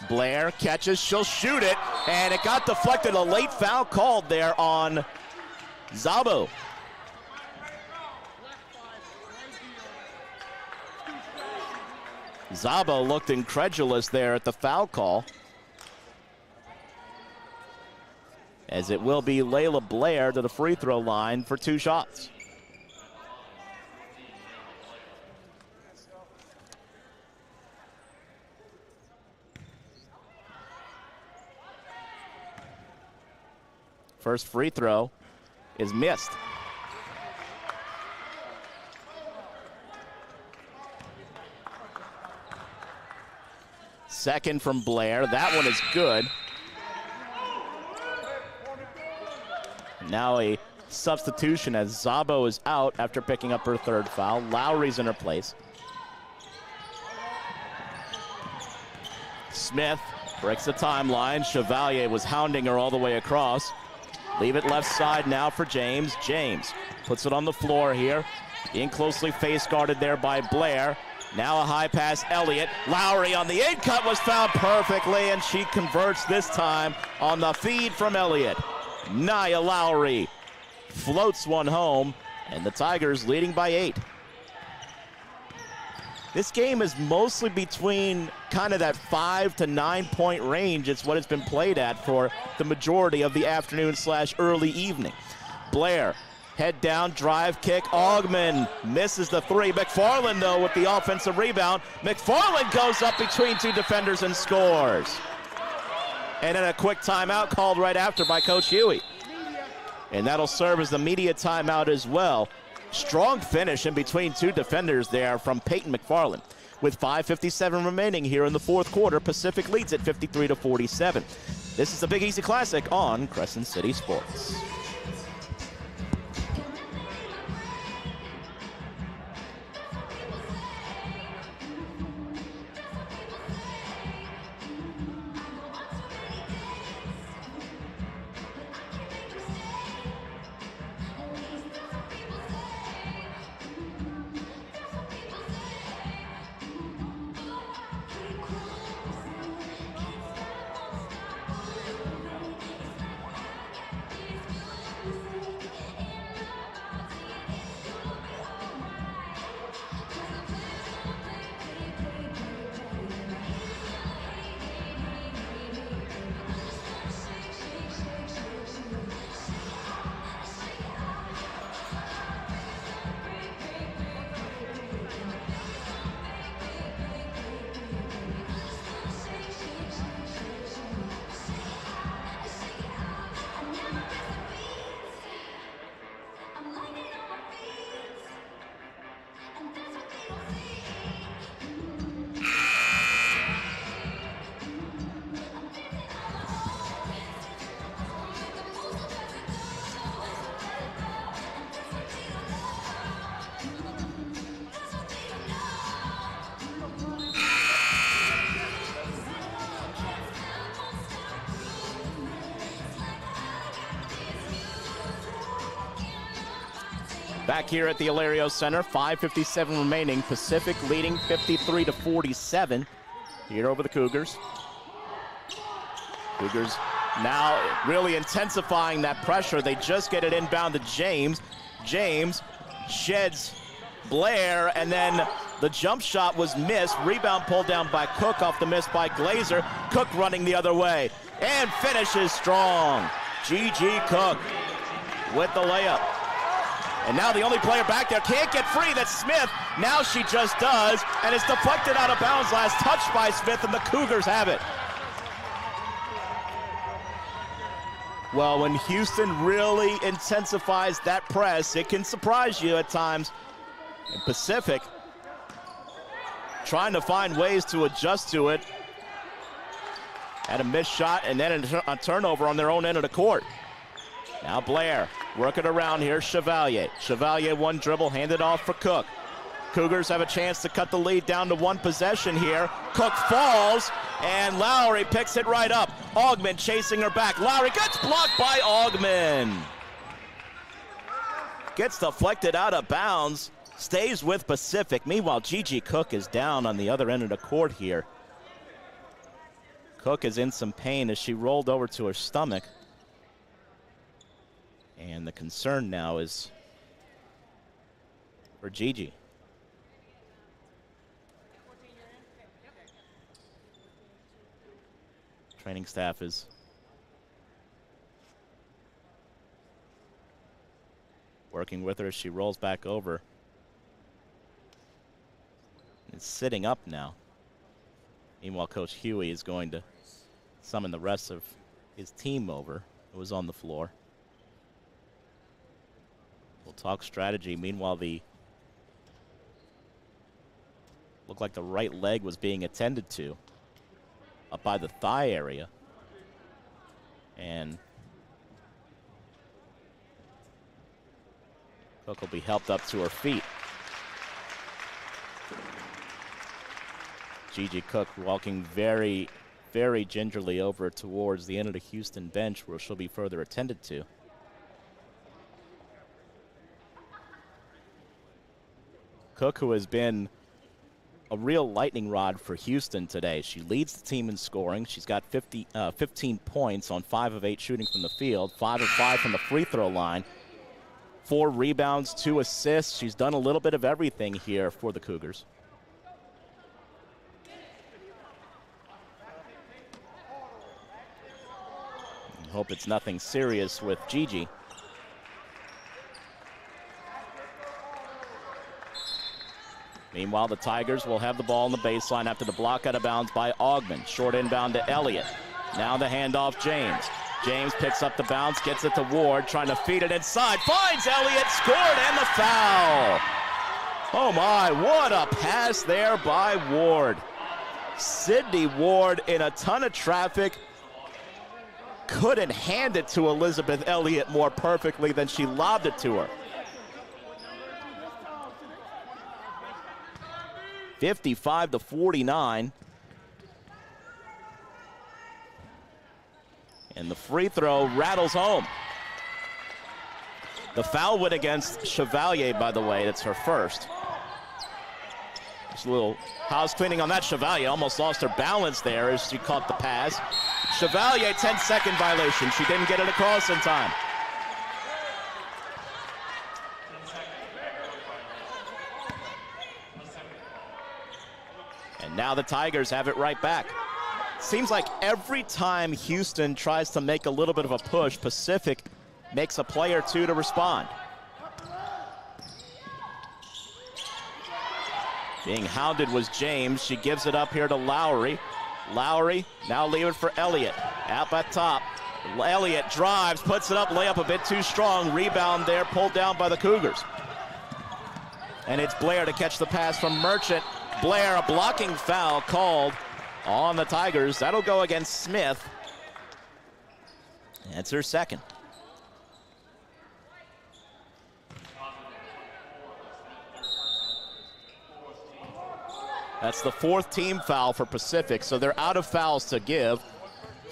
Blair catches, she'll shoot it, and it got deflected. A late foul called there on Szabo. Szabo looked incredulous there at the foul call, as it will be Layla Blair to the free throw line for 2 shots. First free throw is missed. Second from Blair. That one is good. Now a substitution as Szabo is out after picking up her 3rd foul. Lowry's in her place. Smith breaks the timeline. Chevalier was hounding her all the way across. Leave it left side now for James. James puts it on the floor here. Being closely face guarded there by Blair. Now a high pass, Elliott. Lowry on the in-cut was found perfectly, and she converts this time on the feed from Elliott. Nia Lowry floats one home, and the Tigers leading by 8. This game is mostly between kind of that 5 to 9 point range. It's what it's been played at for the majority of the afternoon / early evening. Blair, head down, drive kick. Augmon misses the 3. McFarland, though, with the offensive rebound. McFarland goes up between 2 defenders and scores. And then a quick timeout called right after by Coach Huey. And that'll serve as the media timeout as well. Strong finish in between 2 defenders there from Peyton McFarland. With 5:57 remaining here in the 4th quarter, Pacific leads at 53-47. This is the Big Easy Classic on Crescent City Sports. Back here at the Hilario Center, 5:57 remaining. Pacific leading 53-47 here over the Cougars. Cougars now really intensifying that pressure. They just get it inbound to James. James sheds Blair, and then the jump shot was missed. Rebound pulled down by Cook off the miss by Glazer. Cook running the other way and finishes strong. Gigi Cook with the layup. And now the only player back there can't get free, that's Smith. Now she just does, and it's deflected out of bounds. Last touch by Smith, and the Cougars have it. Well, when Houston really intensifies that press, it can surprise you at times. And Pacific trying to find ways to adjust to it. Had a missed shot and then a turnover on their own end of the court. Now Blair working around here, Chevalier. Chevalier one dribble, handed off for Cook. Cougars have a chance to cut the lead down to one possession here. Cook falls, and Lowry picks it right up. Augman chasing her back. Lowry gets blocked by Augman. Gets deflected out of bounds, stays with Pacific. Meanwhile, Gigi Cook is down on the other end of the court here. Cook is in some pain as she rolled over to her stomach. And the concern now is for Gigi. Training staff is working with her as she rolls back over. It's sitting up now. Meanwhile, Coach Huey is going to summon the rest of his team over. It was on the floor. We'll talk strategy. Meanwhile, looked like the right leg was being attended to up by the thigh area. And Cook will be helped up to her feet. Gigi Cook walking very, very gingerly over towards the end of the Houston bench where she'll be further attended to. Cook, who has been a real lightning rod for Houston today. She leads the team in scoring. She's got 15 points on 5 of 8 shooting from the field, 5 of 5 from the free throw line, 4 rebounds, 2 assists. She's done a little bit of everything here for the Cougars. I hope it's nothing serious with Gigi. Meanwhile, the Tigers will have the ball on the baseline after the block out of bounds by Augman. Short inbound to Elliott. Now the handoff, James. James picks up the bounce, gets it to Ward, trying to feed it inside. Finds Elliott, scored, and the foul. Oh my, what a pass there by Ward. Sydney Ward in a ton of traffic. Couldn't hand it to Elizabeth Elliott more perfectly than she lobbed it to her. 55-49. And the free throw rattles home. The foul went against Chevalier, by the way. That's her first. Just a little house cleaning on that. Chevalier almost lost her balance there as she caught the pass. Chevalier, 10-second violation. She didn't get it across in time. And now the Tigers have it right back. Seems like every time Houston tries to make a little bit of a push, Pacific makes a play or two to respond. Being hounded was James. She gives it up here to Lowry. Lowry now leave it for Elliott. Out at top. Elliott drives, puts it up, layup a bit too strong. Rebound there, pulled down by the Cougars. And it's Blair to catch the pass from Merchant. Blair, a blocking foul called on the Tigers. That'll go against Smith. That's her second. That's the 4th team foul for Pacific, so they're out of fouls to give.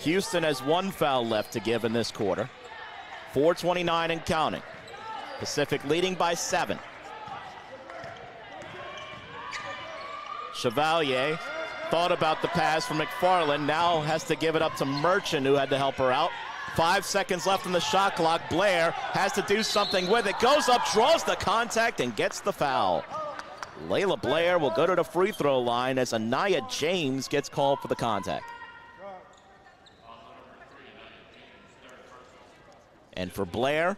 Houston has 1 foul left to give in this quarter. 4:29 and counting. Pacific leading by 7. Chevalier thought about the pass from McFarland, now has to give it up to Merchant, who had to help her out. 5 seconds left on the shot clock. Blair has to do something with it. Goes up, draws the contact, and gets the foul. Layla Blair will go to the free throw line as Anaya James gets called for the contact. And for Blair,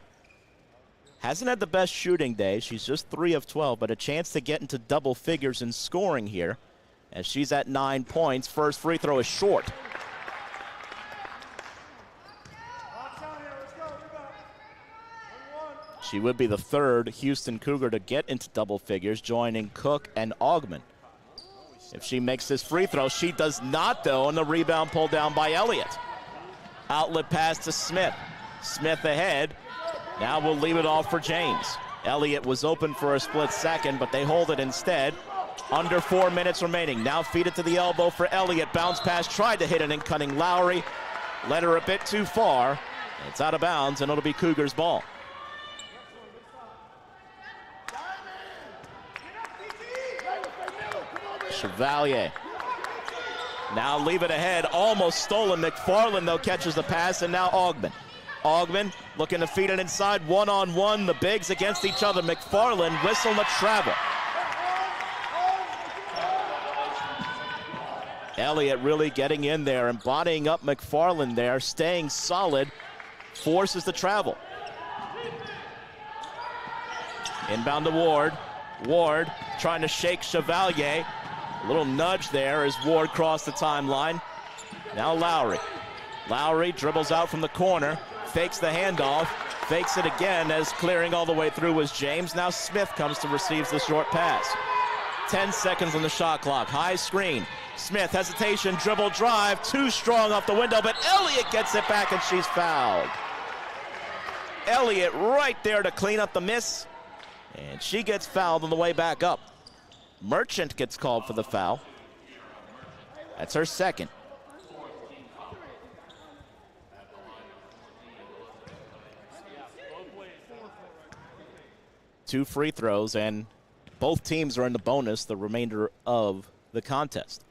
hasn't had the best shooting day. She's just 3 of 12, but a chance to get into double figures in scoring here as she's at 9 points. First free throw is short. She would be the 3rd Houston Cougar to get into double figures, joining Cook and Augman. If she makes this free throw, she does not, though, and the rebound pulled down by Elliott. Outlet pass to Smith. Smith ahead. Now we'll leave it off for James. Elliott was open for a split second, but they hold it instead. Under 4 minutes remaining. Now feed it to the elbow for Elliott. Bounce pass, tried to hit an incoming Lowry. Led her a bit too far. It's out of bounds, and it'll be Cougars ball. Chevalier. Now leave it ahead. Almost stolen. McFarland, though, catches the pass, and now Augman. Augman looking to feed it inside. One-on-one. The bigs against each other. McFarland whistling the travel. Elliott really getting in there and bodying up McFarland there, staying solid, forces the travel. Inbound to Ward. Ward trying to shake Chevalier. A little nudge there as Ward crossed the timeline. Now Lowry. Lowry dribbles out from the corner, fakes the handoff, fakes it again as clearing all the way through was James. Now Smith comes to receive the short pass. 10 seconds on the shot clock. High screen. Smith, hesitation, dribble, drive, too strong off the window, but Elliott gets it back and she's fouled. Elliott right there to clean up the miss, and she gets fouled on the way back up. Merchant gets called for the foul. That's her second. Two free throws, and both teams are in the bonus the remainder of the contest.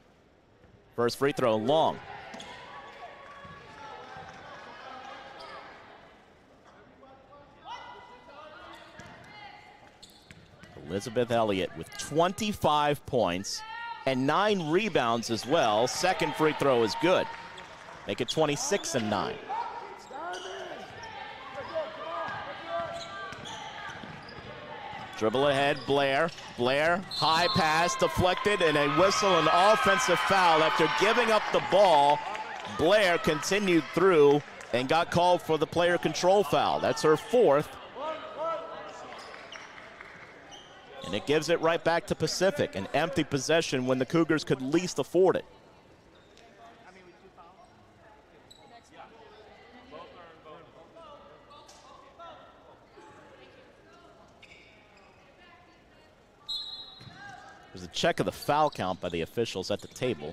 First free throw, long. Elizabeth Elliott with 25 points and 9 rebounds as well. Second free throw is good. Make it 26 and 9. Dribble ahead, Blair. Blair, high pass, deflected, and a whistle, an offensive foul. After giving up the ball, Blair continued through and got called for the player control foul. That's her fourth. And it gives it right back to Pacific, an empty possession when the Cougars could least afford it. There's a check of the foul count by the officials at the table,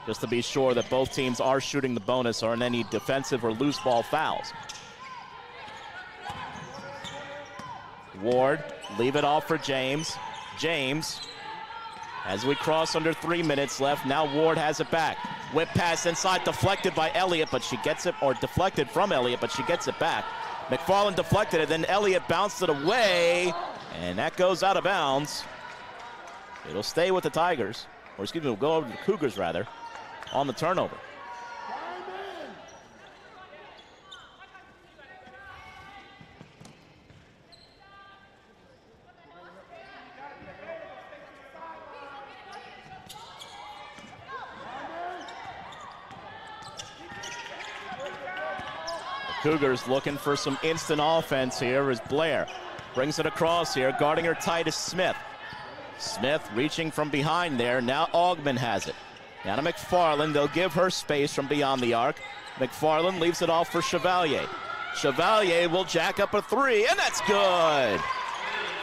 just to be sure that both teams are shooting the bonus or in any defensive or loose ball fouls. Ward, leave it off for James. James, as we cross under 3 minutes left, now Ward has it back. Whip pass inside, deflected by Elliott, but she gets it, or deflected from Elliott, but she gets it back. McFarland deflected it, then Elliott bounced it away, and that goes out of bounds. It'll stay with the Tigers, or excuse me, will go over to the Cougars rather, on the turnover. Cougars looking for some instant offense here as Blair brings it across here, guarding her tight is Smith. Smith reaching from behind there. Now Augman has it. Now to McFarland. They'll give her space from beyond the arc. McFarland leaves it off for Chevalier. Chevalier will jack up a three, and that's good.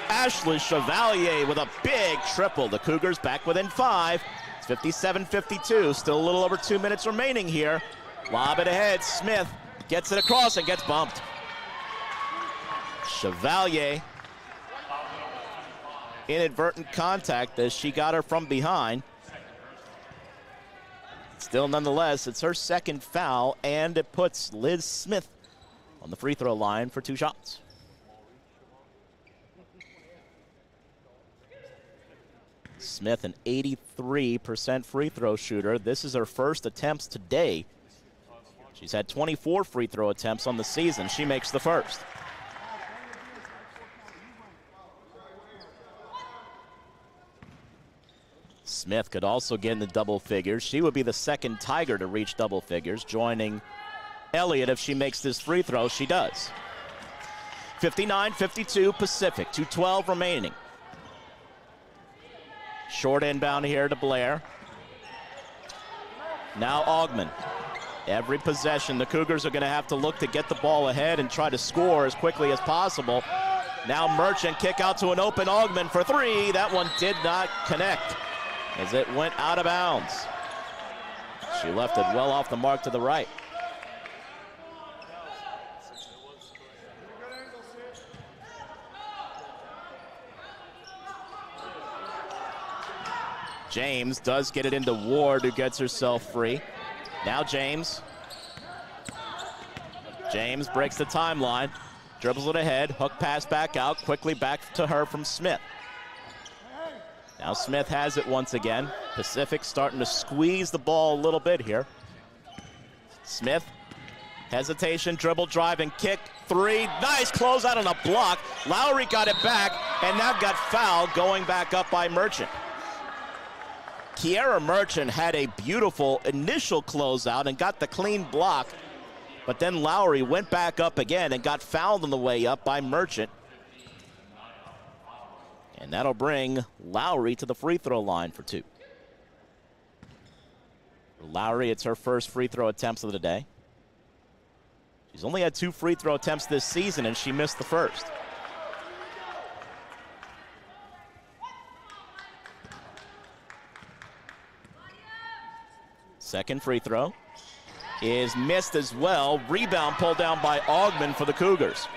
Ashley Chevalier with a big triple. The Cougars back within 5. It's 57-52. Still a little over 2 minutes remaining here. Lob it ahead. Smith gets it across and gets bumped. Chevalier, inadvertent contact as she got her from behind. Still, nonetheless, it's her second foul, and it puts Liz Smith on the free throw line for 2 shots. Smith, an 83% free throw shooter. This is her first attempts today. She's had 24 free throw attempts on the season. She makes the first. Smith could also get into double figures. She would be the second Tiger to reach double figures, joining Elliott if she makes this free throw. She does. 59-52 Pacific, 2:12 remaining. Short inbound here to Blair. Now Augman. Every possession, the Cougars are going to have to look to get the ball ahead and try to score as quickly as possible. Now Merchant, kick out to an open Augman for 3. That one did not connect as it went out of bounds. She left it well off the mark to the right. James does get it into Ward, who gets herself free. Now James. James breaks the timeline, dribbles it ahead, hook pass back out, quickly back to her from Smith. Now Smith has it once again. Pacific starting to squeeze the ball a little bit here. Smith, hesitation, dribble, drive, and kick. 3, nice closeout on a block. Lowry got it back, and now got fouled going back up by Merchant. Kiera Merchant had a beautiful initial closeout and got the clean block, but then Lowry went back up again and got fouled on the way up by Merchant. And that'll bring Lowry to the free throw line for 2. For Lowry, it's her first free throw attempts of the day. She's only had 2 free throw attempts this season, and she missed the first. Second free throw is missed as well. Rebound pulled down by Augman for the Cougars.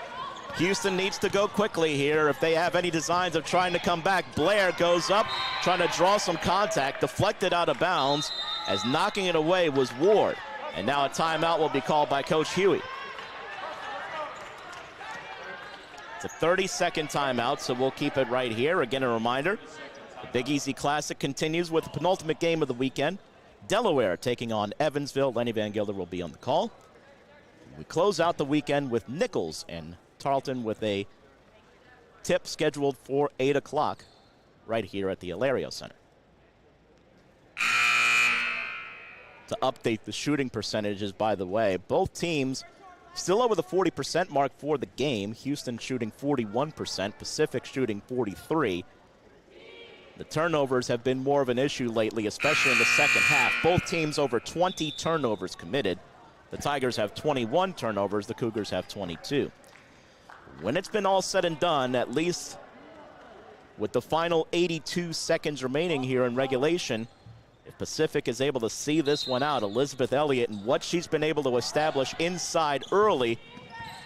Houston needs to go quickly here if they have any designs of trying to come back. Blair goes up, trying to draw some contact, deflected out of bounds, as knocking it away was Ward. And now a timeout will be called by Coach Huey. It's a 30-second timeout, so we'll keep it right here. Again, a reminder, the Big Easy Classic continues with the penultimate game of the weekend. Delaware taking on Evansville. Lenny Van Gilder will be on the call. We close out the weekend with Nichols and Tarleton with a tip scheduled for 8 o'clock right here at the Hilario Center. To update the shooting percentages, by the way, both teams still over the 40% mark for the game. Houston shooting 41%, Pacific shooting 43%. The turnovers have been more of an issue lately, especially in the second half. Both teams over 20 turnovers committed. The Tigers have 21 turnovers. The Cougars have 22. When it's been all said and done, at least with the final 82 seconds remaining here in regulation, if Pacific is able to see this one out, Elizabeth Elliott and what she's been able to establish inside early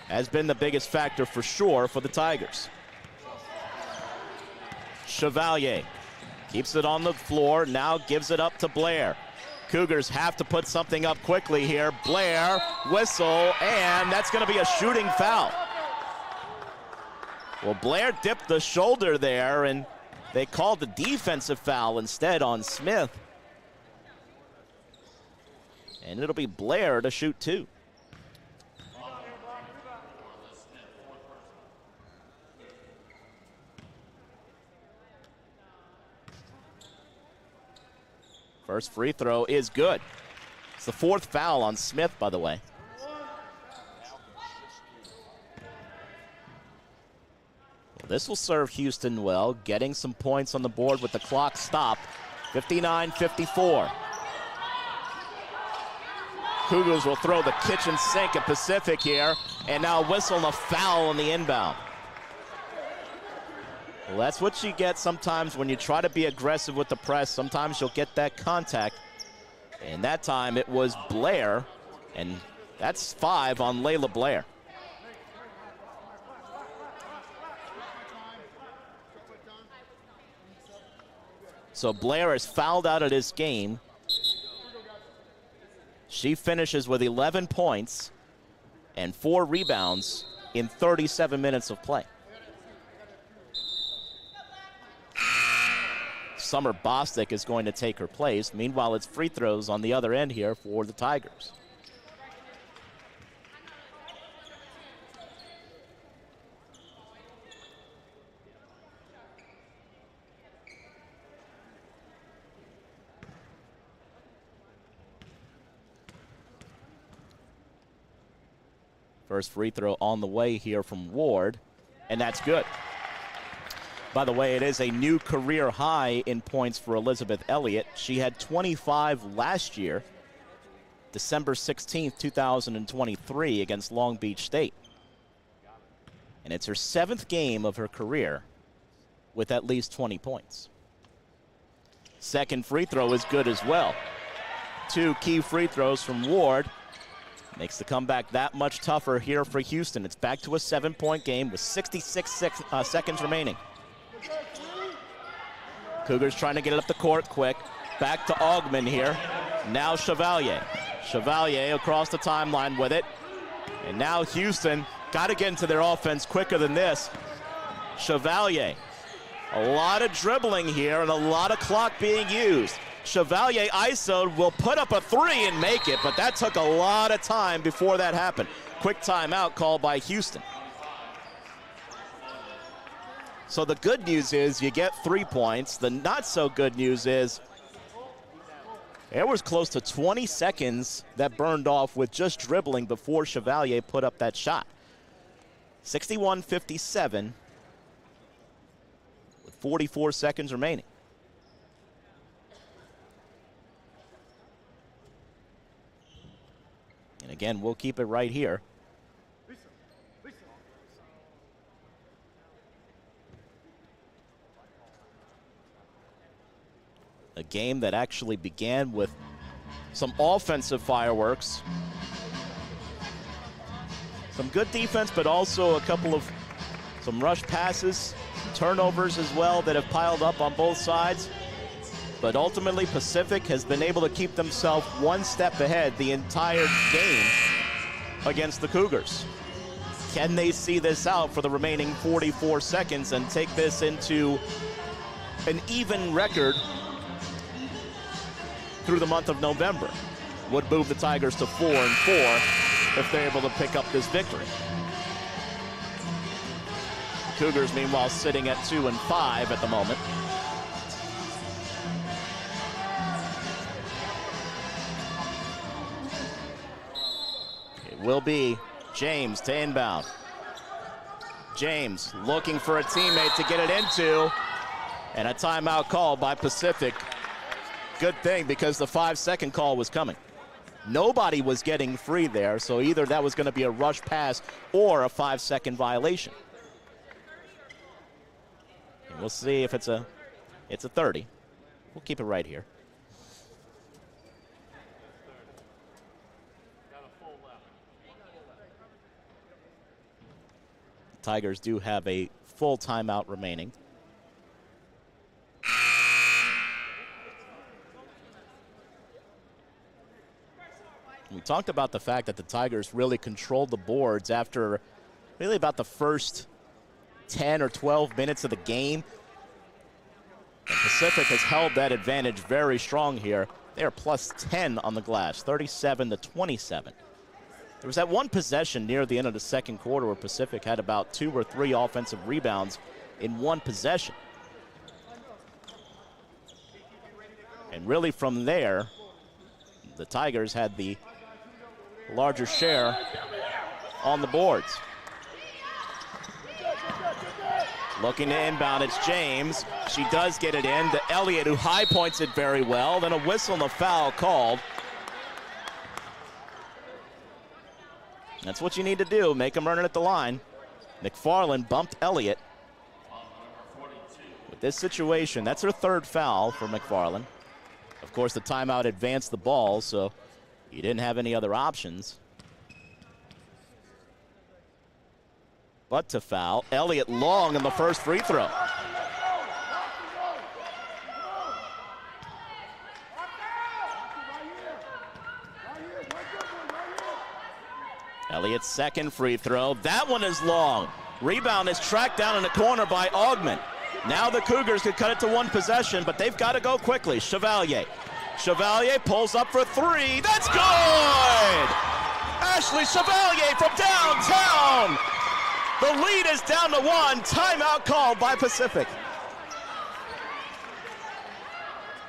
has been the biggest factor for sure for the Tigers. Chevalier keeps it on the floor, now gives it up to Blair. Cougars have to put something up quickly here. Blair, whistle, and that's going to be a shooting foul. Well, Blair dipped the shoulder there, and they called the defensive foul instead on Smith. And it'll be Blair to shoot 2. First free throw is good. It's the 4th foul on Smith, by the way. Well, this will serve Houston well, getting some points on the board with the clock stopped. 59-54. Cougars will throw the kitchen sink at Pacific here, and now whistle and a foul on the inbound. Well, that's what you get sometimes when you try to be aggressive with the press. Sometimes you'll get that contact. And that time it was Blair, and that's 5 on Layla Blair. So Blair is fouled out of this game. She finishes with 11 points and 4 rebounds in 37 minutes of play. Summer Bostic is going to take her place. Meanwhile, it's free throws on the other end here for the Tigers. First free throw on the way here from Ward, and that's good. By the way, it is a new career high in points for Elizabeth Elliott. She had 25 last year, December 16th, 2023, against Long Beach State. And it's her 7th game of her career with at least 20 points. Second free throw is good as well. 2 key free throws from Ward. Makes the comeback that much tougher here for Houston. It's back to a 7-point game with 66 seconds remaining. Cougars trying to get it up the court quick. Back to Augman here. Now Chevalier. Chevalier across the timeline with it. And now Houston got to get into their offense quicker than this. Chevalier. A lot of dribbling here and a lot of clock being used. Chevalier ISO will put up a 3 and make it, but that took a lot of time before that happened. Quick timeout called by Houston. So the good news is you get 3 points. The not so good news is there was close to 20 seconds that burned off with just dribbling before Chevalier put up that shot. 61-57 with 44 seconds remaining. And again, we'll keep it right here. A game that actually began with some offensive fireworks. Some good defense, but also a couple of some rush passes, turnovers as well that have piled up on both sides. But ultimately, Pacific has been able to keep themselves one step ahead the entire game against the Cougars. Can they see this out for the remaining 44 seconds and take this into an even record through the month of November? Would move the Tigers to 4-4 if they're able to pick up this victory. Cougars, meanwhile, sitting at 2-5 at the moment. It will be James to inbound. James looking for a teammate to get it into, and a timeout call by Pacific. Good thing, because the 5-second call was coming. Nobody was getting free there, so either that was going to be a rush pass or a 5-second violation. And we'll see if it's a 30. We'll keep it right here. The Tigers do have a full timeout remaining. We talked about the fact that the Tigers really controlled the boards after really about the first 10 or 12 minutes of the game. And Pacific has held that advantage very strong here. They are plus 10 on the glass, 37-27. There was that one possession near the end of the second quarter where Pacific had about 2 or 3 offensive rebounds in one possession. And really from there, the Tigers had the larger share on the boards. Looking to inbound, it's James. She does get it in to Elliott, who high points it very well. Then a whistle and a foul called. That's what you need to do, make them earn it at the line. McFarland bumped Elliott. With this situation, that's her 3rd foul for McFarland. Of course, the timeout advanced the ball, so you didn't have any other options but to foul. Elliott long on the first free throw. Elliott's second free throw. That one is long. Rebound is tracked down in the corner by Augment. Now the Cougars could cut it to one possession, but they've got to go quickly. Chevalier pulls up for three. That's good! Ashley Chevalier from downtown. The lead is down to one. Timeout called by Pacific.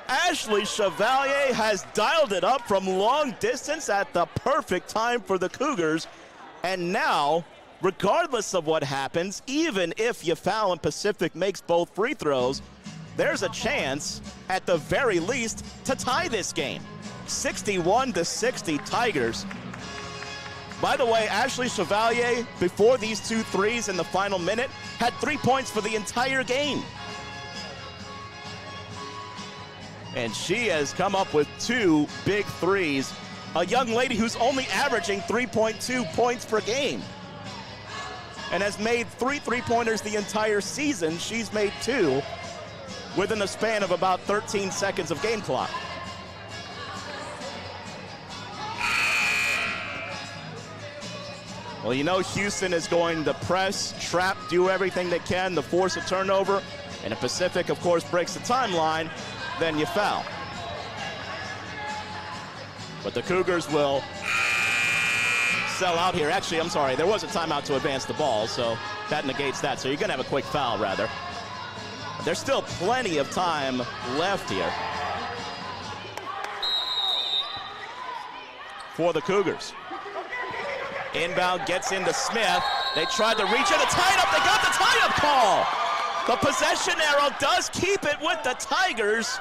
Ashley Chevalier has dialed it up from long distance at the perfect time for the Cougars. And now, regardless of what happens, even if you foul and Pacific makes both free throws, there's a chance, at the very least, to tie this game. 61-60 Tigers. By the way, Ashley Chevalier, before these 2 threes in the final minute, had 3 points for the entire game. And she has come up with 2 big threes. A young lady who's only averaging 3.2 points per game and has made 3 3-pointers the entire season. She's made 2 within a span of about 13 seconds of game clock. Well, you know Houston is going to press, trap, do everything they can to force a turnover. And if Pacific, of course, breaks the timeline, then you foul. But the Cougars will sell out here. Actually, I'm sorry, there was a timeout to advance the ball, so that negates that. So you're going to have a quick foul, rather. There's still plenty of time left here for the Cougars. Inbound gets into Smith. They tried to reach it, a tie-up. They got the tie-up call. The possession arrow does keep it with the Tigers.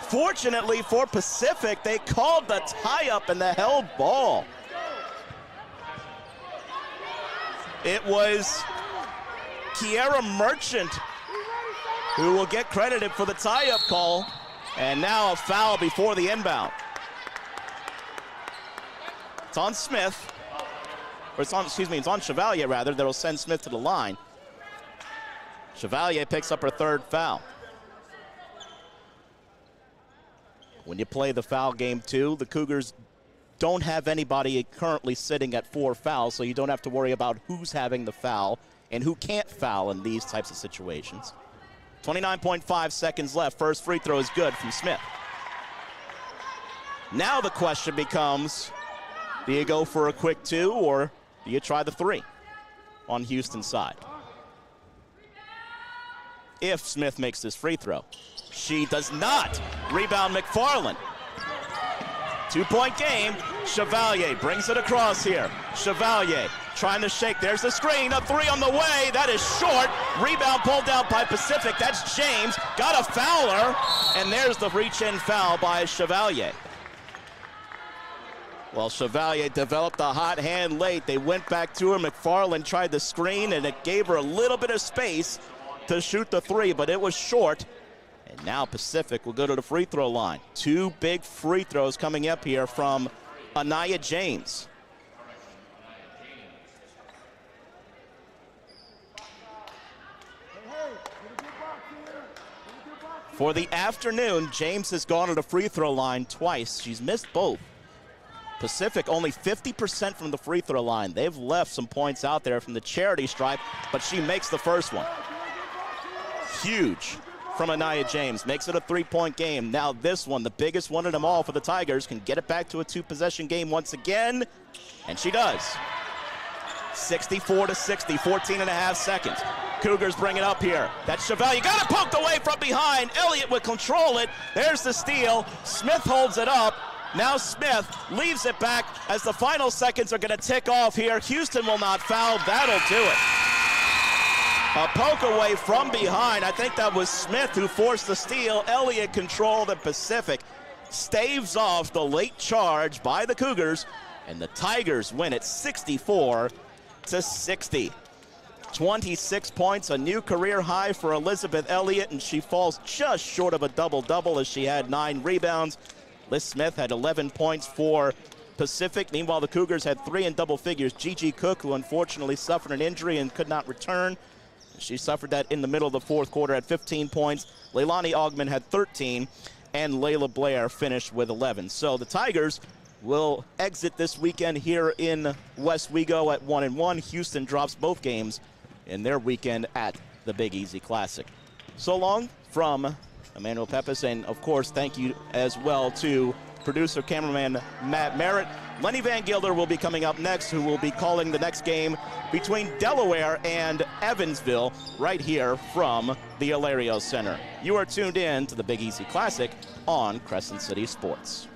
Fortunately for Pacific, they called the tie-up and the held ball. It was Kiera Merchant who will get credited for the tie-up call, and now a foul before the inbound. It's on Smith, or it's on Chevalier rather, that'll send Smith to the line. Chevalier picks up her 3rd foul. When you play the foul game too, the Cougars don't have anybody currently sitting at 4 fouls, so you don't have to worry about who's having the foul and who can't foul in these types of situations. 29.5 seconds left. First free throw is good from Smith. Now the question becomes, do you go for a quick 2 or do you try the 3 on Houston's side? If Smith makes this free throw. She does not. Rebound McFarland. 2-point game. Chevalier brings it across here. Chevalier trying to shake. There's the screen. A 3 on the way. That is short. Rebound pulled down by Pacific. That's James. Got a fouler. And there's the reach-in foul by Chevalier. Well, Chevalier developed a hot hand late. They went back to her. McFarland tried the screen, and it gave her a little bit of space to shoot the 3, but it was short. And now Pacific will go to the free throw line. 2 big free throws coming up here from Anaya James. For the afternoon, James has gone to the free throw line twice. She's missed both. Pacific only 50% from the free throw line. They've left some points out there from the charity stripe, but she makes the first one. Huge from Anaya James. Makes it a 3-point game. Now this one, the biggest one of them all for the Tigers, can get it back to a 2-possession game once again, and she does. 64-60, 14.5 seconds. Cougars bring it up here. That's Chevalier. Got it poked away from behind. Elliott would control it. There's the steal. Smith holds it up. Now Smith leaves it back as the final seconds are going to tick off here. Houston will not foul. That'll do it. A poke away from behind. I think that was Smith who forced the steal. Elliott controlled the Pacific. Staves off the late charge by the Cougars, and the Tigers win it 64-60. 26 points, a new career high for Elizabeth Elliott, and she falls just short of a double-double as she had 9 rebounds. Liz Smith had 11 points for Pacific. Meanwhile, the Cougars had 3 in double figures. Gigi Cook, who unfortunately suffered an injury and could not return. She suffered that in the middle of the fourth quarter at 15 points. Leilani Augment had 13, and Layla Blair finished with 11. So the Tigers will exit this weekend here in West Wego at 1-1. Houston drops both games in their weekend at the Big Easy Classic. So long from Emmanuel Pepis, and of course, thank you as well to producer, cameraman Matt Merritt. Lenny Van Gilder will be coming up next, who will be calling the next game between Delaware and Evansville right here from the Hilario Center. You are tuned in to the Big Easy Classic on Crescent City Sports.